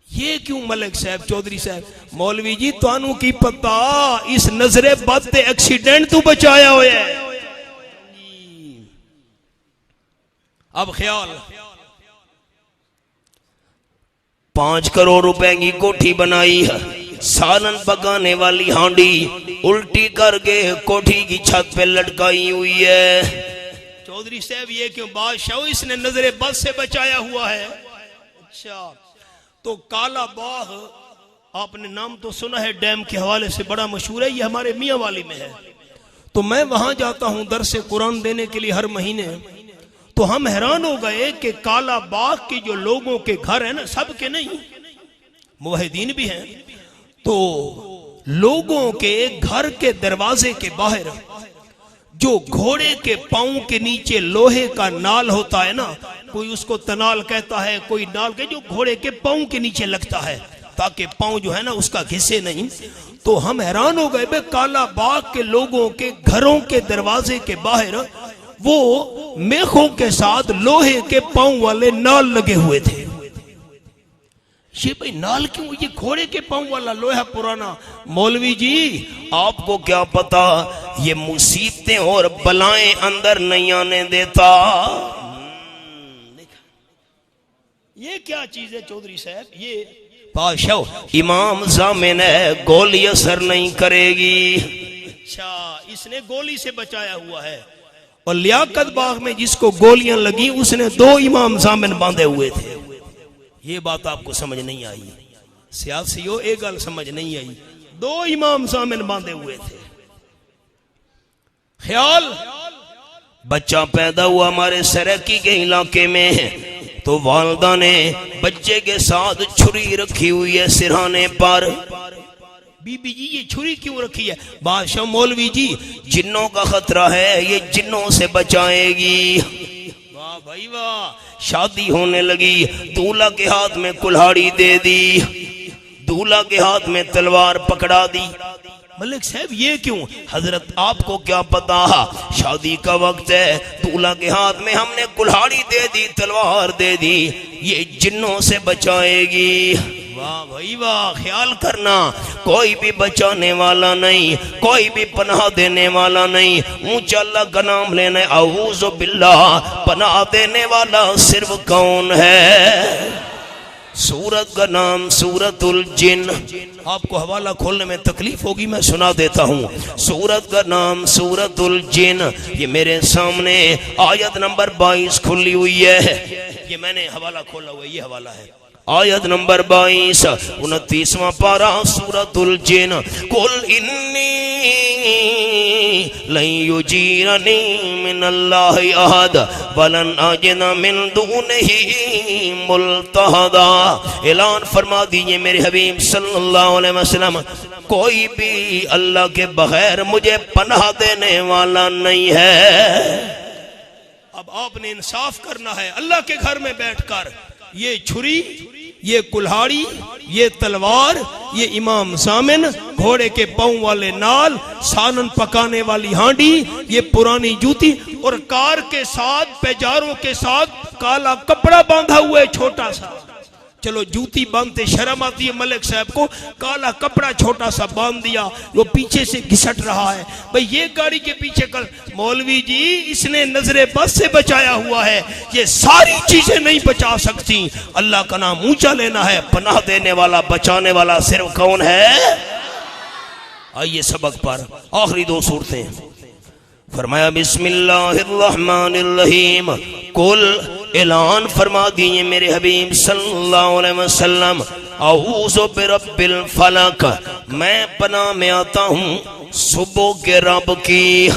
ये क्यों मलिक साहब, चौधरी साहब? मौलवी जी तानू की पता, इस नजरे बद ते एक्सीडेंट तू बचाया हुआ है। अब ख्याल, 5 करोड़ रुपए की कोठी बनाई है, सालन पकाने वाली हांडी उल्टी करके कोठी की छत पे लटकाई हुई है। चौधरी साहब ये क्यों बादशाह इसने नजरे बद से बचाया हुआ है। अच्छा तो काला बाग आपने नाम तो सुना है, डैम के हवाले से बड़ा मशहूर है, ये हमारे मियाँ वाली में है। तो मैं वहां जाता हूं दरस कुरान देने के लिए हर महीने। तो हम हैरान हो गए कि काला बाग के जो लोगों के घर है ना, सबके नहीं, मुवहिदीन भी हैं, तो लोगों के घर के दरवाजे के बाहर जो घोड़े के पांव के नीचे लोहे का नाल होता है ना, कोई उसको तनाल कहता है, कोई नाल के जो घोड़े के पांव के नीचे लगता है ताकि पांव जो है ना उसका घिसे नहीं। तो हम हैरान हो गए, काला बाग के लोगों के घरों के दरवाजे के बाहर वो मेखों के साथ लोहे के पांव वाले नाल लगे हुए थे। ये भाई नाल क्यों, ये घोड़े के पांव वाला लोहा पुराना। मौलवी जी आपको क्या पता ये मुसीबतें और बलाएं अंदर नहीं आने देता। ये क्या चीज है चौधरी साहब, ये बादशाह इमाम जामिन है, गोली असर नहीं करेगी। अच्छा इसने गोली से बचाया हुआ है। और लियाकत बाग में जिसको गोलियां लगी उसने 2 इमाम जामिन बांधे हुए थे। ये बात आपको समझ नहीं आई, सियासियों एक गल समझ नहीं आई, 2 इमाम जामिन बांधे हुए थे। ख्याल बच्चा पैदा हुआ हमारे सरकी के इलाके में, तो वालदा ने बच्चे के साथ छुरी रखी हुई है सिरहाने पर। बीबी जी ये छुरी क्यों रखी है? बादशाह मौलवी जी जिन्नों का खतरा है, ये जिन्नों से बचाएगी। वाह भाई वाह। शादी होने लगी, दूल्हा के हाथ में कुल्हाड़ी दे दी, दूल्हा के हाथ में तलवार पकड़ा दी। मलिक साहब ये क्यों? हजरत आपको क्या पता, शादी का वक्त है, दूल्हा के हाथ में हमने कुल्हाड़ी दे दी, तलवार दे दी, ये जिन्नों से बचाएगी। वाह भाई वाह। ख्याल करना कोई भी बचाने वाला नहीं, कोई भी पनाह देने वाला नहीं, ऊंचा अल्लाह का नाम लेना। औज़ु बिल्लाह, पनाह देने वाला सिर्फ कौन है? सूरत का नाम सूरतुल जिन। आपको हवाला खोलने में तकलीफ होगी, मैं सुना देता हूँ। सूरत का नाम सूरतुल जिन। ये मेरे सामने आयत नंबर 22 खुली हुई है, ये मैंने हवाला खोला हुआ है, ये हवाला है आयत नंबर 22 29वां पारा सूरतुल जिन। कुल इन्नी लन युजीरनी मिनल्लाहि अहद वलन अजिद मिन दुनिही मुल्तहदा। ऐलान फरमा दीजिए मेरे हबीब सल्लल्लाहु अलैहि वसल्लम, कोई भी अल्लाह के बगैर मुझे पनाह देने वाला नहीं है। अब आपने इंसाफ करना है। अल्लाह के घर में बैठकर ये छुरी, ये कुल्हाड़ी, ये तलवार, ये इमाम जामिन, घोड़े के पांव वाले नाल, सालन पकाने वाली हांडी, ये पुरानी जूती और कार के साथ पैजारों के साथ काला कपड़ा बांधा हुआ है छोटा सा। चलो जूती बांधते शर्म आती है मलिक साहब को, काला कपड़ा छोटा सा बांध दिया, वो पीछे से घिसट रहा है। भाई ये गाड़ी के पीछे कल मौलवी जी इसने नजरे बद से बचाया हुआ है, ये सारी चीजें नहीं बचा सकती। अल्लाह का नाम ऊंचा लेना है, पनाह देने वाला बचाने वाला सिर्फ कौन है? आइए सबक पर आखिरी 2 सूरतें। फरमाया बिस्मिल्लाहिर्रहमानिर्रहीम। कुल ऐलान फरमा दिए मेरे हबीब सल्लल्लाहु अलैहि वसल्लम, औज़ु बिरब्बिल फलक, मैं पनाह में आता हूँ सुबह के रब की।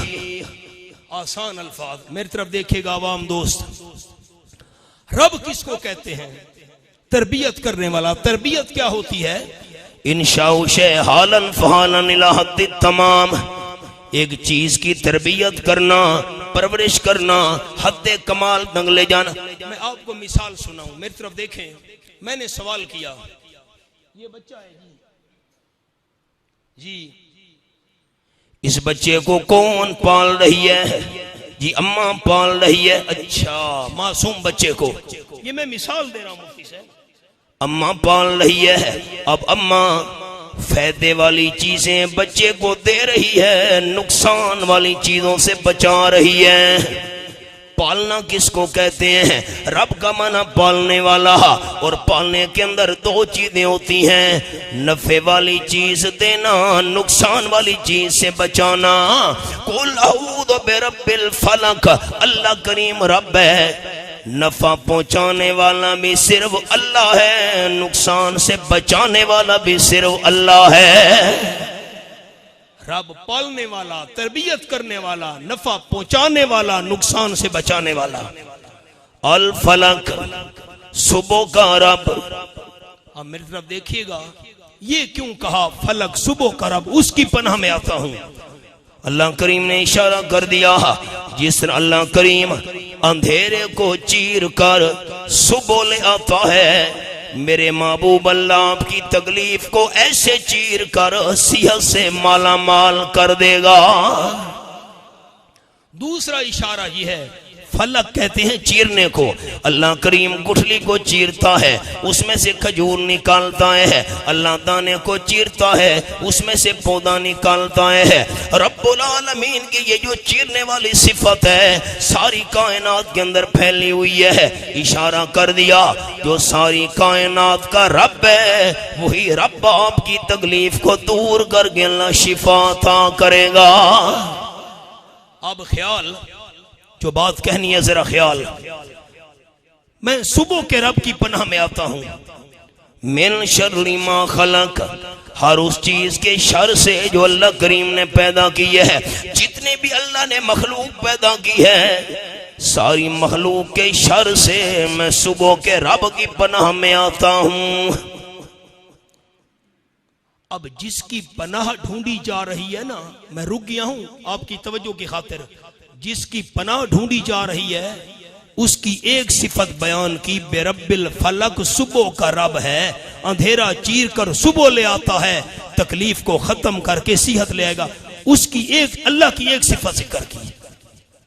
आसान अल्फाज, मेरी तरफ देखिएगा आवाम दोस्त। रब किसको कहते हैं? तरबियत करने वाला। तरबियत क्या होती है? इंशाउ शै हालन फहालन इला हद्द तमाम, एक चीज की तरबियत करना, परवरिश करना, हद्दे कमाल तक ले जाना। मैं आपको मिसाल सुनाऊं, मेरी तरफ देखें। मैंने सवाल किया, ये बच्चा है जी, इस बच्चे को कौन पाल रही है? जी अम्मा पाल रही है। अच्छा, मासूम बच्चे को, ये मैं मिसाल दे रहा हूं मुफ्ती साहब, अम्मा पाल रही है। अब अम्मा फायदे वाली चीजें बच्चे को दे रही है, नुकसान वाली चीजों से बचा रही है। पालना किसको कहते हैं? रब का माना पालने वाला, और पालने के अंदर दो चीजें होती हैं, नफे वाली चीज देना, नुकसान वाली चीज से बचाना। कुल अऊज़ु बिरब्बिल फलक, अल्लाह करीम रब है, नफा पहुंचाने वाला भी सिर्फ अल्लाह है, नुकसान से बचाने वाला भी सिर्फ अल्लाह है। रब पालने वाला, तरबियत करने वाला, नफा पहुंचाने वाला, नुकसान से बचाने वाला। अल फलक, सुबह का रब। अब मेरी तरफ देखिएगा, ये क्यों कहा फलक, सुबह का रब, उसकी पनाह में आता हूं। अल्लाह करीम ने इशारा कर दिया, जिस तरह अल्लाह करीम अंधेरे को चीर कर सुबह ले आता है, मेरे महबूब अल्लाह आपकी तकलीफ को ऐसे चीर कर सेहत से माला माल कर देगा। दूसरा इशारा यह है, फलक कहते हैं चीरने को। अल्लाह करीम गुठली को चीरता है, उसमें से खजूर निकालता है। अल्लाह दाने को चीरता है, उसमें से पौधा निकालता है। रब्बुल आलमीन की ये जो चीरने वाली सिफत है सारी कायनात के अंदर फैली हुई है। इशारा कर दिया, जो सारी कायनात का रब है वही रब आपकी तकलीफ को दूर करके अल्लाह शिफा अता करेगा। अब ख्याल, जो बात कहनी है जरा ख्याल, मैं सुबह के रब की पनाह में आता हूं। मिन शर्रि मा खलक, हर उस चीज के शर से जो अल्लाह करीम ने पैदा की है। जितने भी अल्लाह ने मखलूक पैदा की है, सारी मखलूक के शर से मैं सुबह के रब की पनाह में आता हूं। अब जिसकी पनाह ढूंढी जा रही है ना, मैं रुक गया हूं आपकी तवज्जो की खातिर, जिसकी पनाह ढूंढी जा रही है उसकी एक सिफत बयान की, बेरब्बिल फलक, सुबह का रब है, अंधेरा चीर कर सुबह ले आता है, तकलीफ को खत्म करके सेहत ले आएगा। उसकी एक, अल्लाह की एक सिफत जिक्र की,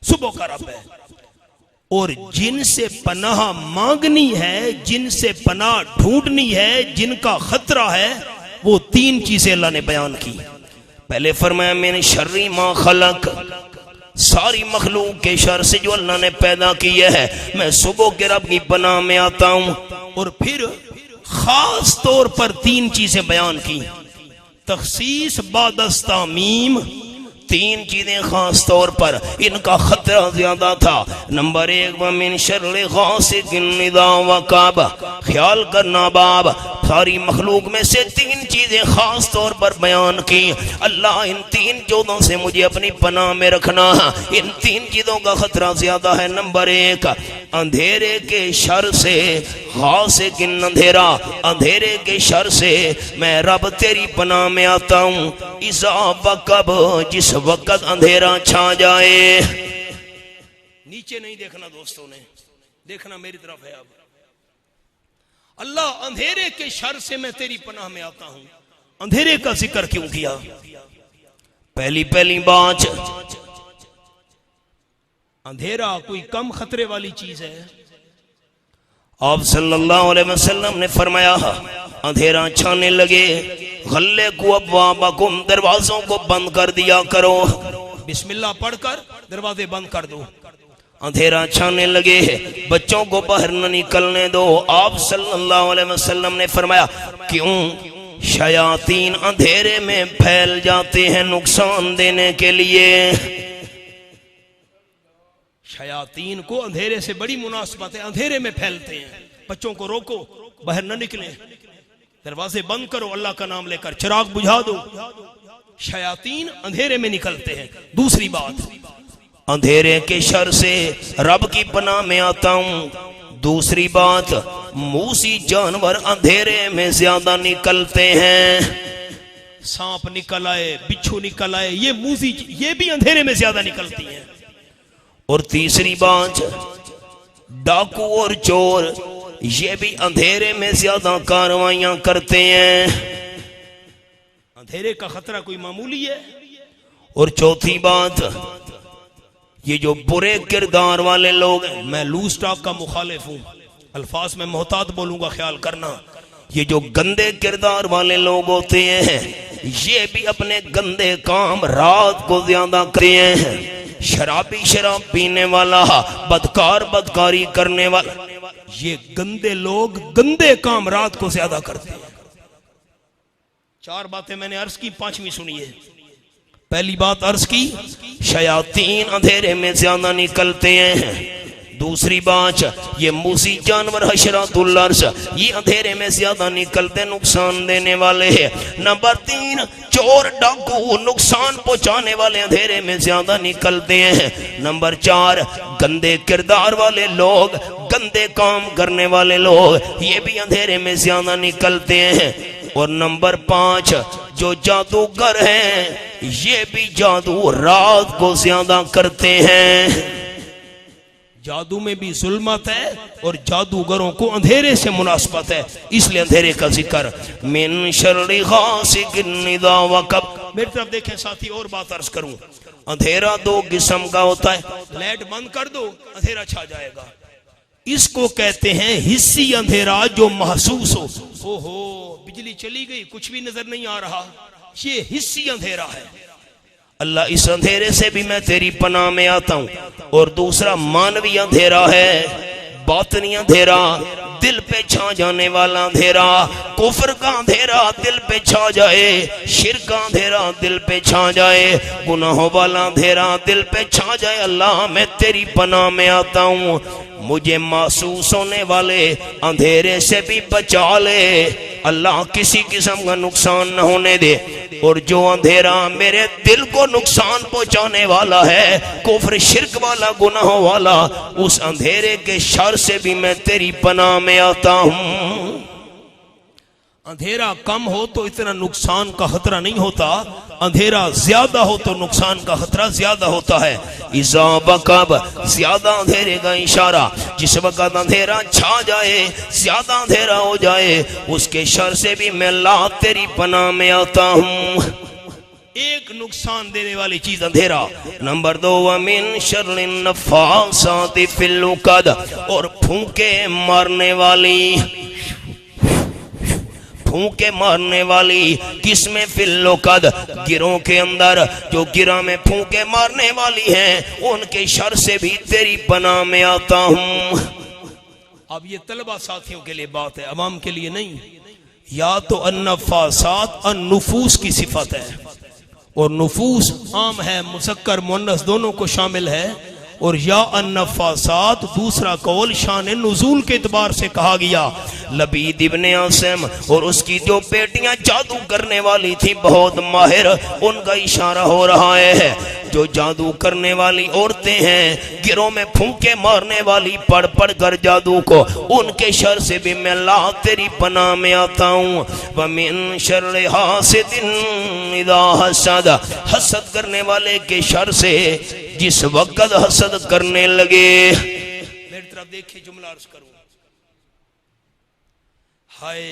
सुबह का रब है। और जिनसे पनाह मांगनी है, जिनसे पनाह ढूंढनी है, जिनका खतरा है, वो तीन चीजें अल्लाह ने बयान की। पहले फरमाया मिन शर्रि मा खलक, सारी मखलूक के शर से जो अल्लाह ने पैदा की है मैं सुबह के रब की पनाह में आता हूं। और फिर खास तौर पर तीन चीजें बयान की, तखसीस बादस्तामीम, तीन चीजें खास तौर पर इनका खतरा ज्यादा था। नंबर एक, मिन शर्रि गासिकिन इज़ा वक़ब, ख्याल करना बाब, सारी मखलूक में से तीन चीजें खास तौर पर बयान की। अल्लाह इन तीन चीजों से मुझे अपनी पनाह में रखना, इन तीन चीजों का खतरा ज्यादा है। नंबर एक, अंधेरे के शर से, गासिकिन अंधेरा, अंधेरे के शर से मैं रब तेरी पनाह में आता हूं। इज़ा वक़ब, जिस वक्त अंधेरा छा जाए। नीचे नहीं देखना दोस्तों ने, देखना मेरी तरफ है। अब अल्लाह अंधेरे के शर से मैं तेरी पनाह में आता हूं। अंधेरे का जिक्र क्यों किया? पहली बात, अंधेरा कोई कम खतरे वाली चीज है। आप सल्लल्लाहु अलैहि वसल्लम ने फरमाया, अंधेरा छाने लगे, गल्ले को अब्वाबकुम, दरवाजों को बंद कर दिया करो, बिस्मिल्लाह पढ़कर दरवाजे बंद कर दो। अंधेरा छाने लगे, बच्चों को बाहर न निकलने दो। आप सल्लल्लाहु अलैहि वसल्लम ने फरमाया, क्यों? शयातीन अंधेरे में फैल जाते हैं नुकसान देने के लिए। शयातीन को अंधेरे से बड़ी मुनासबत है, अंधेरे में फैलते हैं। बच्चों को रोको, बाहर न निकले, दरवाजे बंद करो, अल्लाह का नाम लेकर चिराग बुझा दो। शयातीन अंधेरे में निकलते हैं। दूसरी बात, अंधेरे के शर से रब की पनाह में आता हूं। दूसरी बात, मूसी जानवर अंधेरे में ज्यादा निकलते हैं। सांप निकल आए, बिच्छू निकल आए, ये मूसी, ये भी अंधेरे में ज्यादा निकलती हैं। और तीसरी बात, डाकू और चोर, ये भी अंधेरे में ज्यादा कार्रवाइयां करते हैं। अंधेरे का खतरा कोई मामूली है। और चौथी बात, ये जो बुरे किरदार वाले लोग हैं, मैं लूज टॉक का मुखालिफ हूं, अल्फाज में मोहतात बोलूंगा, ख्याल करना। ये जो गंदे किरदार वाले लोग होते हैं ये भी अपने गंदे काम रात को ज्यादा करते हैं। शराबी शराब पीने वाला, बदकार बदकारी करने वाला। ये गंदे लोग गंदे काम रात को ज्यादा करते हैं। चार बातें मैंने अर्ज की, पांचवी सुनिए। पहली बात अर्ज की, शयातीन अंधेरे में ज्यादा निकलते हैं। दूसरी बात, ये मूसी जानवर हशरातुल अर्श, ये अंधेरे में ज्यादा निकलते, नुकसान देने वाले हैं। नंबर 3, चोर डाकू नुकसान पहुंचाने वाले अंधेरे में ज्यादा निकलते हैं। नंबर 4, गंदे किरदार वाले लोग, गंदे काम करने वाले लोग, ये भी अंधेरे में ज्यादा निकलते हैं। और नंबर 5, जो जादूगर हैं ये भी जादू रात को ज्यादा करते हैं। जादू में भी जुल्मत है और जादूगरों को अंधेरे से मुनासबत है, इसलिए अंधेरे का जिक्र। मिन शर्रि गासिकिन इज़ा वक़ब। मेरी तरफ देखें साथी, और बात अर्ज करूं। अंधेरा दो किस्म का होता है। लाइट बंद कर दो, अंधेरा छा जाएगा। इसको कहते हैं हिस्सी अंधेरा, जो महसूस हो। ओहो, बिजली चली गई, कुछ भी नजर नहीं आ रहा, ये हिस्सी अंधेरा है। अल्लाह, इस अंधेरे से भी मैं तेरी पनाह में आता हूं। और दूसरा मानवी अंधेरा है, बातनी अंधेरा, दिल पे छा जाने वाला अंधेरा। कुफर का अंधेरा दिल पे छा जाए, शिर्क का अंधेरा दिल पे छा जाए, गुनाहों वाला अंधेरा दिल पे छा जाए। अल्लाह, मैं तेरी पनाह में आता हूं, मुझे महसूस होने वाले अंधेरे से भी बचा ले। अल्लाह, किसी किस्म का नुकसान न होने दे। और जो अंधेरा मेरे दिल को नुकसान पहुंचाने वाला है, कुफ्र शिर्क वाला, गुनाहों वाला, उस अंधेरे के शर से भी मैं तेरी पनाह में आता हूं। अंधेरा कम हो तो इतना नुकसान का खतरा नहीं होता, अंधेरा ज्यादा हो तो नुकसान का खतरा ज्यादा होता है। इज़ा वक़ब, ज्यादा अंधेरे का इशारा। जिस वक़्त अंधेरा छा जाए, ज्यादा अंधेरा हो जाए, उसके शर से भी मैं अल्लाह तेरी पनाह में आता हूं। एक नुकसान देने वाली चीज अंधेरा। नंबर 2, वमिन शर्रिन नफ़्फ़ासाति फ़िल उक़द, और फूंके मारने वाली, फूंके मारने वाली किसमें फ़िल उक़द, गिरों के अंदर, जो गिरा में फूंके मारने वाली हैं, उनके शर से भी तेरी पनाह में आता हूं। अब ये तलबा साथियों के लिए बात है, अवाम के लिए नहीं। या तो अन्नफ़ासात अन्नुफूस की सिफत है, और नुफूस आम है, मुज़क्कर मुअन्नस दोनों को शामिल है। और या अन्नफ़ासात दूसरा कौल शान नुज़ूल के एतबार से कहा गया। लबीद इब्ने आसिम और उसकी जो बेटियां जादू करने वाली थी, बहुत माहिर, उनका इशारा हो रहा है। जो जादू करने वाली औरतें हैं, गिरों में फूंके मारने वाली, पढ़ पढ़ कर जादू को, उनके शर से भी मैं अल्लाह तेरी पनाह में आता हूँ। वमिन शर्रि हासिदिन इज़ा हसद, हसद करने वाले के शर से जिस वक़्त हसद करने लगे। मेरी तरफ देखिए, जुमला अर्ज करूं। हाय,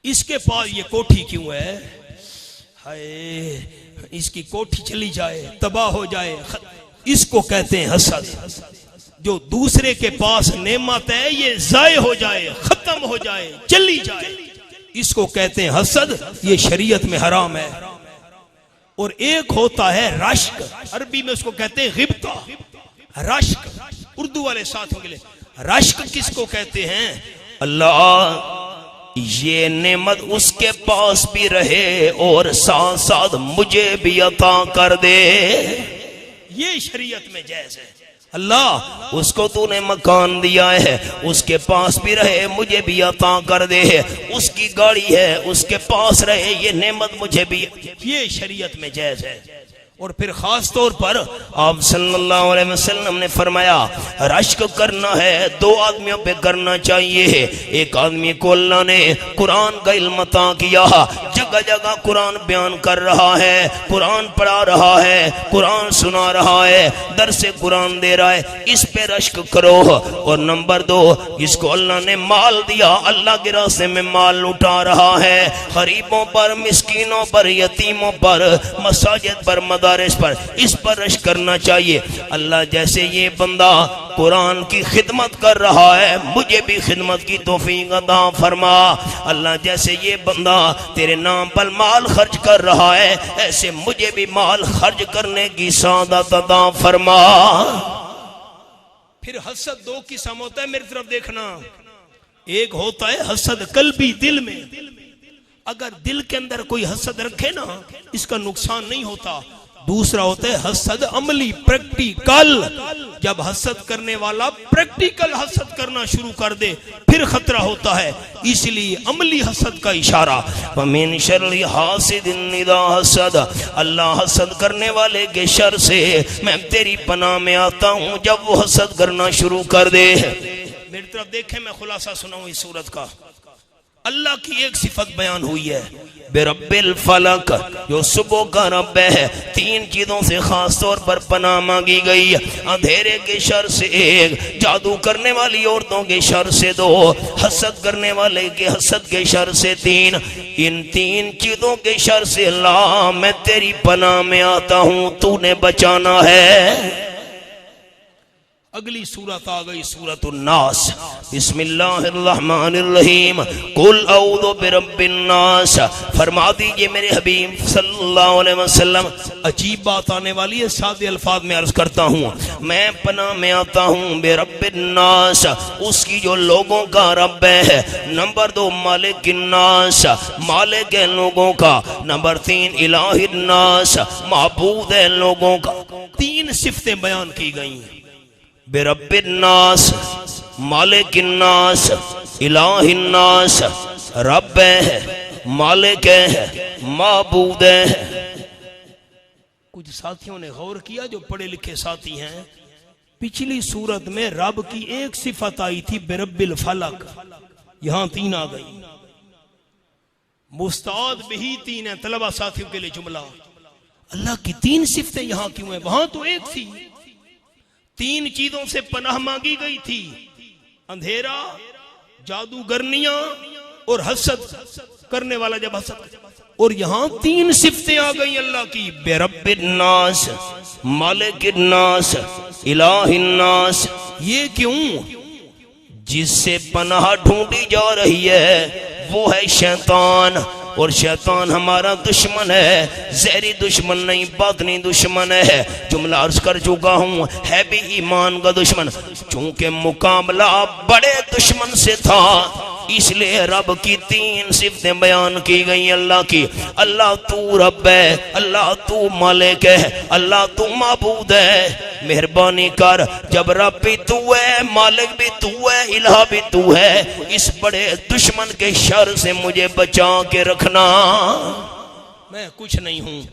इसके पास ये कोठी क्यों है? हाय, इसकी कोठी चली जाए, तबाह हो जाए, इसको कहते हैं हसद। जो दूसरे के पास नेमत है, ये जाये हो जाए, खत्म हो जाए, चली जाए, इसको कहते हैं हसद। ये शरीयत में हराम है। और एक होता है रश्क, अरबी में उसको कहते हैं गिब्ता। रश्क, उर्दू वाले साथियों के लिए, रश्क किसको कहते हैं? अल्लाह, ये नेमत उसके पास भी रहे और साथ साथ मुझे भी अता कर दे। ये शरीयत में जायज है। अल्लाह, उसको तूने मकान दिया है, उसके पास भी रहे, मुझे भी अता कर दे। उसकी गाड़ी है, उसके पास रहे, ये नेमत मुझे भी, ये शरीयत में जायज है। और फिर खास तौर पर आप सल्लल्लाहु अलैहि वसल्लम ने फरमाया, रश्क करना है, दो आदमियों पे करना चाहिए। एक आदमी को अल्लाह ने कुरान का इल्म अता किया, जगह जगह कुरान बयान कर रहा है, कुरान पढ़ा रहा है, कुरान सुना रहा है, दरसे कुरान दे रहा है, इस पे रश्क करो। और नंबर 2, जिसको अल्लाह ने माल दिया, अल्लाह के रास्ते में माल लुटा रहा है, गरीबों पर, मिस्कीनों पर, यतीमों पर, मसाजिद पर, मदारिस पर, इस पर रश्क करना चाहिए। अल्लाह, जैसे ये बंदा कुरान की खिदमत कर रहा है, मुझे भी खिदमत की तौफीक अता फरमा। अल्लाह जैसे ये बंदा तेरे नाम पर माल खर्च कर रहा है, ऐसे मुझे भी माल खर्च करने की सादत अता फरमा। फिर हसद दो किस्म होता है, मेरी तरफ देखना। एक होता है हसद कल्बी, दिल में। अगर दिल के अंदर कोई हसद रखे ना, इसका नुकसान नहीं होता। दूसरा होता है हसद अमली, प्रैक्टिकल। जब हसद करने वाला प्रैक्टिकल हसद करना शुरू कर दे, फिर खतरा होता है। इसलिए अमली हसद का इशारा, वमिन शर्रि हासिदिन इज़ा हसद, अल्लाह हसद करने वाले के शर से मैं तेरी पनाह में आता हूँ जब वो हसद करना शुरू कर दे। मेरी तरफ देखें, मैं खुलासा सुनाऊं इस सूरत का। अल्लाह की एक सिफत बयान हुई है, बेरब्बिल फलक, जो सुबह का रब है। तीन चीजों से खास तौर पर पनाह मांगी गई, अंधेरे के शर से एक, जादू करने वाली औरतों के शर से दो, हसद करने वाले के हसद के शर से तीन। इन तीन चीजों के शर से अल्लाह मैं तेरी पनाह में आता हूं, तूने बचाना है। अगली सूरत आ गई सूरतुन नास। बिस्मिल्लाहिर्रहमानिर्रहीम। कुल औज़ु बिरब्बिन नास, फरमा दीजिए मेरे हबीब सल्लल्लाहु अलैहि वसल्लम। अजीब बात आने वाली है, सादे अल्फाज में अर्ज करता हूँ, मैं पनाह में आता हूँ बिरब्बिन नास, उसकी जो लोगों का रब है। नंबर 2 मालिकिन नास, मालिक है लोगों का। नंबर 3 इलाहिन नास, माबूद है लोगों का। तीन सिफतें बयान की गई हैं, बिरब्बिन नास, मालिकिन नास, इलाहिन नास। रब है, मालिक है, माबूद है। कुछ साथियों ने गौर किया, जो पढ़े लिखे साथी हैं, पिछली सूरत में रब की एक सिफत आई थी बिरब्बिल फलक, यहां तीन आ गई। मुस्ताद भी तीन है, तलबा साथियों के लिए जुमला। अल्लाह की तीन सिफतें यहां क्यों है? वहां तो एक थी। तीन चीजों से पनाह मांगी गई थी, अंधेरा, जादूगरनियां और हसद करने वाला जब हसद। और यहां तीन सिफतें आ गई अल्लाह की, बिरब्बिन नास, मालिकिन नास, इलाहिन नास। ये क्यों? जिससे पनाह ढूंढी जा रही है वो है शैतान, और शैतान हमारा दुश्मन है, जहरी दुश्मन नहीं, बातनी दुश्मन है। जुमला अर्ज कर चुका हूँ, है भी ईमान का दुश्मन। चूंकि मुकाबला बड़े दुश्मन से था, इसलिए रब की तीन सिफतें बयान की गई अल्लाह की। अल्लाह तू रब है, अल्लाह तू मालिक है, अल्लाह तू माबूद है। मेहरबानी कर, जब रब भी तू है, मालिक भी तू है, इलाह भी तू है, इस बड़े दुश्मन के शर से मुझे बचा के रखना। मैं कुछ नहीं हूं।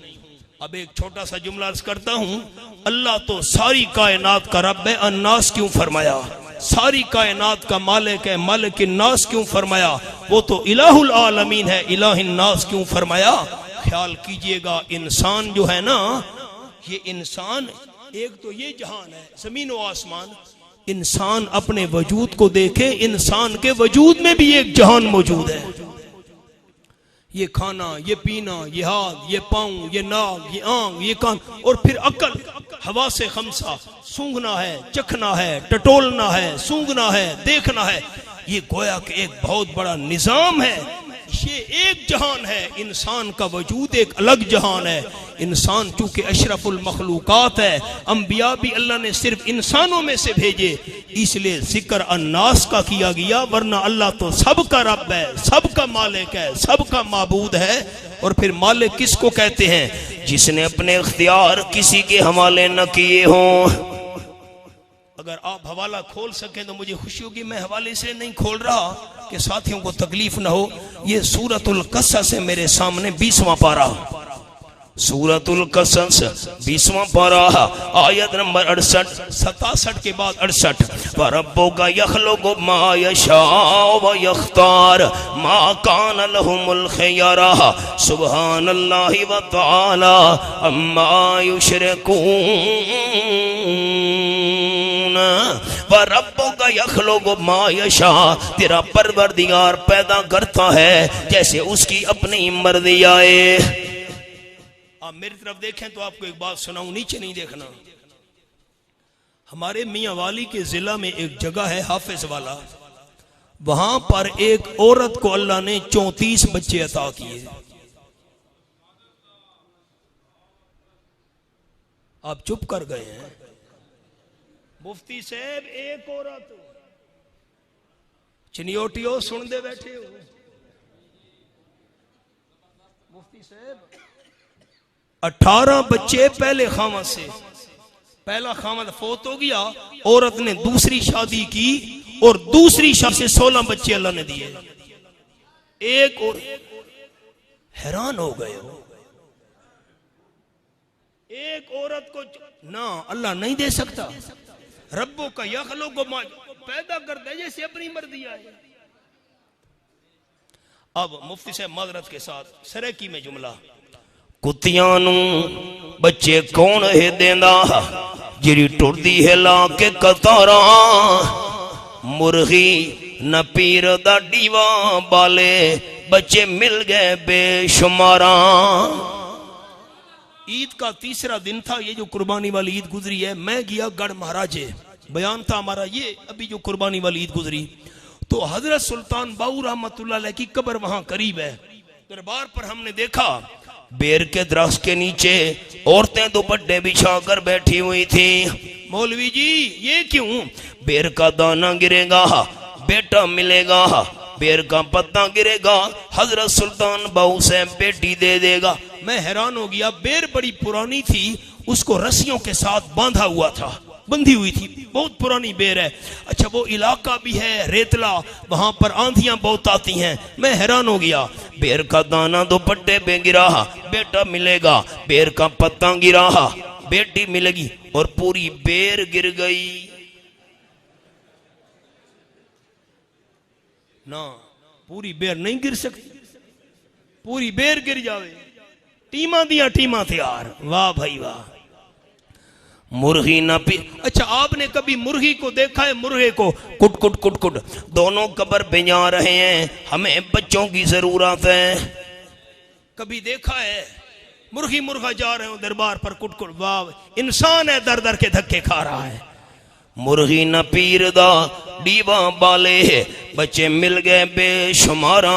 अब एक छोटा सा जुमला अर्ज करता हूं, अल्लाह तो सारी कायनात का रब है, अन्नास क्यों फरमाया? सारी कायनात का मालिक है, मालिकिन नास क्यों फरमाया? वो तो इलाहुल आलमीन है, इलाहिन नास क्यों फरमाया? ख्याल कीजिएगा, इंसान जो है ना, ये इंसान, एक तो ये जहान है, जमीन व आसमान। इंसान अपने वजूद को देखे, इंसान के वजूद में भी एक जहान मौजूद है। ये खाना, ये पीना, ये हाथ, ये पाँव, ये नाक, ये आंख, ये कान, और फिर अकल, हवा से खमसा, सूंघना है, चखना है, टटोलना है, सूंघना है, देखना है। ये गोया कि एक बहुत बड़ा निजाम है। ये एक जहान है, इंसान का वजूद एक अलग जहान है। इंसान चूंकि अशरफुल मखलूकात है, अंबिया भी अल्लाह ने सिर्फ इंसानों में से भेजे, इसलिए जिक्र अन्नास का किया गया। वरना अल्लाह तो सबका रब है, सबका मालिक है, सबका माबूद है। और फिर मालिक किसको कहते हैं? जिसने अपने इख्तियार किसी के हवाले न किए हों। अगर आप हवाला खोल सकें तो मुझे खुशी होगी। मैं हवाले से नहीं खोल रहा कि साथियों को तकलीफ ना हो। ये सूरतुल कसस है मेरे सामने, 20वां पारा, सूरतुल कसस 20वां पारा, आयत नंबर 68, 67 के बाद 68। वरब्बुका यखलुकु मा यशाअ व यख्तार मा कान लहुमुल खियरा सुब्हानल्लाहि व तआला अम्मा युशरिकून। वरब्बुका यखलुकु मा यशाअ, तेरा परवरदिगार पैदा करता है जैसे उसकी अपनी मर्जी आए। आप मेरी तरफ देखें तो आपको एक बात सुनाऊं, नीचे नहीं देखना। हमारे मियाँ वाली के जिला में एक जगह है हाफिज वाला, वहां पर एक औरत को अल्लाह ने 34 बच्चे अता किए। आप चुप कर गए हैं। मुफ्ती साहब एक औरत, चनियोटियो सुन दे बैठे हो। मुफ्ती साहब 18 बच्चे पहले खामद से, पहला खामद फोत हो गया, औरत ने दूसरी शादी की और दूसरी शादी से 16 बच्चे अल्लाह ने दिए। एक और हैरान हो गए हो, एक औरत को ना अल्लाह नहीं दे सकता। रब्बों का यखलो को पैदा कर दे जैसे अपनी मर्जी आए। अब मुफ्ती साहब माजरत के साथ सरेकी में जुमला, कुत्तियां नू बच्चे कौन है देंदा, जिरी टुरदी है ला के कतारा, मुर्गी न पीर दा डीवा बाले, बच्चे मिल गए बेशुमारा। ईद का तीसरा दिन था, ये जो कुर्बानी वाली ईद गुजरी है। मैं गया गढ़ महाराजे, बयान था हमारा ये, अभी जो कुर्बानी वाली ईद गुजरी, तो हजरत सुल्तान बाऊ रहमतुल्लाह अलैह की कब्र वहां करीब है। दरबार पर हमने देखा बेर के दरख्त के नीचे औरतें दुपट्टे बिछाकर बैठी हुई थी। मौलवी जी ये क्यों? बेर का दाना गिरेगा बेटा मिलेगा, बेर का पत्ता गिरेगा हजरत सुल्तान बाऊ से बेटी दे देगा। मैं हैरान हो गया, बेर बड़ी पुरानी थी, उसको रस्सियों के साथ बांधा हुआ था, बंधी हुई थी, बहुत पुरानी बेर है। अच्छा वो इलाका भी है रेतला, वहां पर आंधियां बहुत आती हैं। मैं हैरान हो गया, बेर का दाना दुपट्टे पे गिरा बेटा मिलेगा, बेर का पत्ता गिरा बेटी मिलेगी, और पूरी बेर गिर गई ना। पूरी बेर नहीं गिर सकती, पूरी बेर गिर जावे। टीमा दिया टीमा तैयार, वाह भाई वाह। मुर्गी ना पी, अच्छा आपने कभी मुर्गी को देखा है? मुर्गे को कुट कुट कुट कुट, दोनों कब्र पे जा रहे हैं, हमें बच्चों की जरूरत है। कभी देखा है? मुर्गी मुर्गा जा रहे हो दरबार पर कुट कुट, वाह इंसान है दर दर के धक्के खा रहा है। मुर्गी न पीर दा डीवा बाले, बच्चे मिल गए बेशुमारा,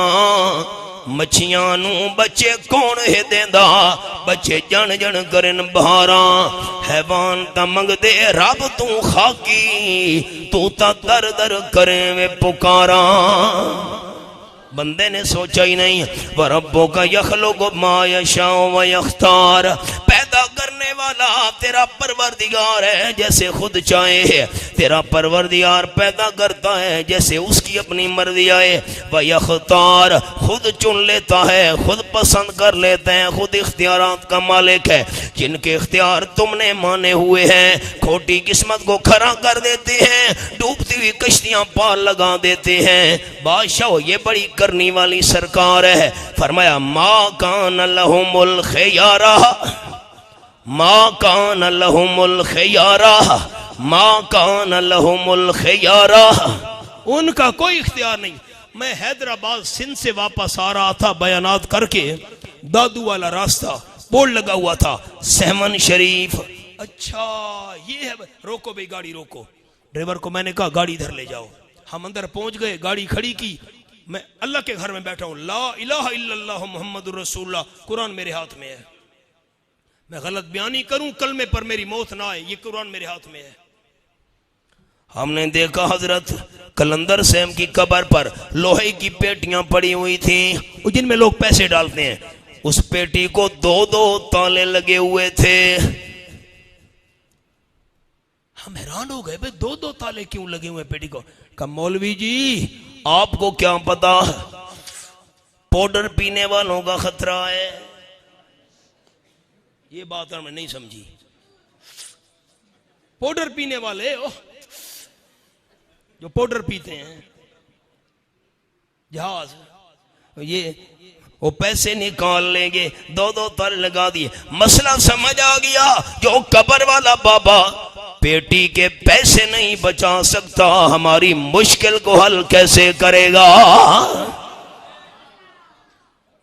मच्छियां नू बच्चे कौन है देंदा, बच्चे जन जन करन बहारा। हैवान ता मंगदे रब तू खाकी, तू ता दर दर करे वे पुकारा। बंदे ने सोचा ही नहीं, व रब्बो का यखलुकु मा यशाउ व यख्तार, पैदा करने वाला तेरा परवरदिगार है जैसे खुद चाहे। तेरा परवरदिगार पैदा करता है जैसे उसकी अपनी मर्जी आए। व यख्तार, खुद चुन लेता है, खुद पसंद कर लेते हैं, खुद इख्तियारात का मालिक है। जिनके इख्तियार तुमने माने हुए हैं, खोटी किस्मत को खरा कर देते हैं, डूबती हुई कश्तियां पार लगा देते हैं। बादशाह ये बड़ी करनी वाली सरकार है। फरमाया मा कान लहुमुल खियारा, मा कान लहुमुल खियारा, मा कान लहुमुल खियारा, उनका कोई इख्तियार नहीं। मैं हैदराबाद सिंध से वापस आ रहा था बयानात करके, दादू वाला रास्ता बोर्ड लगा हुआ था सहमन शरीफ। अच्छा ये है, रोको भाई गाड़ी रोको। ड्राइवर को मैंने कहा गाड़ी इधर ले जाओ। हम अंदर पहुंच गए, गाड़ी खड़ी की, मैं अल्लाह के घर में बैठा हूं, ला इलाहा इल्लल्लाह मुहम्मदुर रसूलुल्लाह, कुरान मेरे हाथ में है। मैं गलत बयानी करूं कलमे पर मेरी मौत ना आए, ये कुरान मेरे हाथ में है। हमने देखा हजरत कलंदर सेम की कब्र पर लोहे की पेटियां पड़ी हुई थी, जिनमें लोग पैसे डालते हैं। उस पेटी को 2-2 ताले लगे हुए थे। हम हैरान हो गए, भाई 2-2 ताले क्यों लगे हुए पेटी को? कहा मौलवी जी आपको क्या पता, पाउडर पीने वालों का खतरा है। ये बात हमने नहीं समझी। पाउडर पीने वाले जो पाउडर पीते हैं जहाज, ये वो पैसे निकाल लेंगे, 2-2 ताले लगा दिए। मसला समझ आ गया। जो कब्र वाला बाबा पेटी के पैसे नहीं बचा सकता, हमारी मुश्किल को हल कैसे करेगा?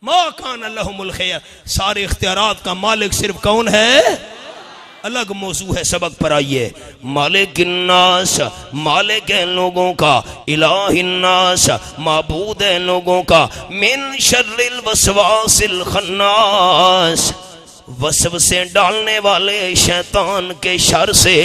मा कान लहुमुल खियार, सारे इख्तियारात का मालिक सिर्फ कौन है? अलग मौजू है, सबक पर आइए। मालिकिन्नास, मालिक है लोगों का, इलाहिन्नास, माबूद है लोगों का, मिन शर्रिल वसवासिल खन्नास, वसवसे डालने वाले शैतान के शर से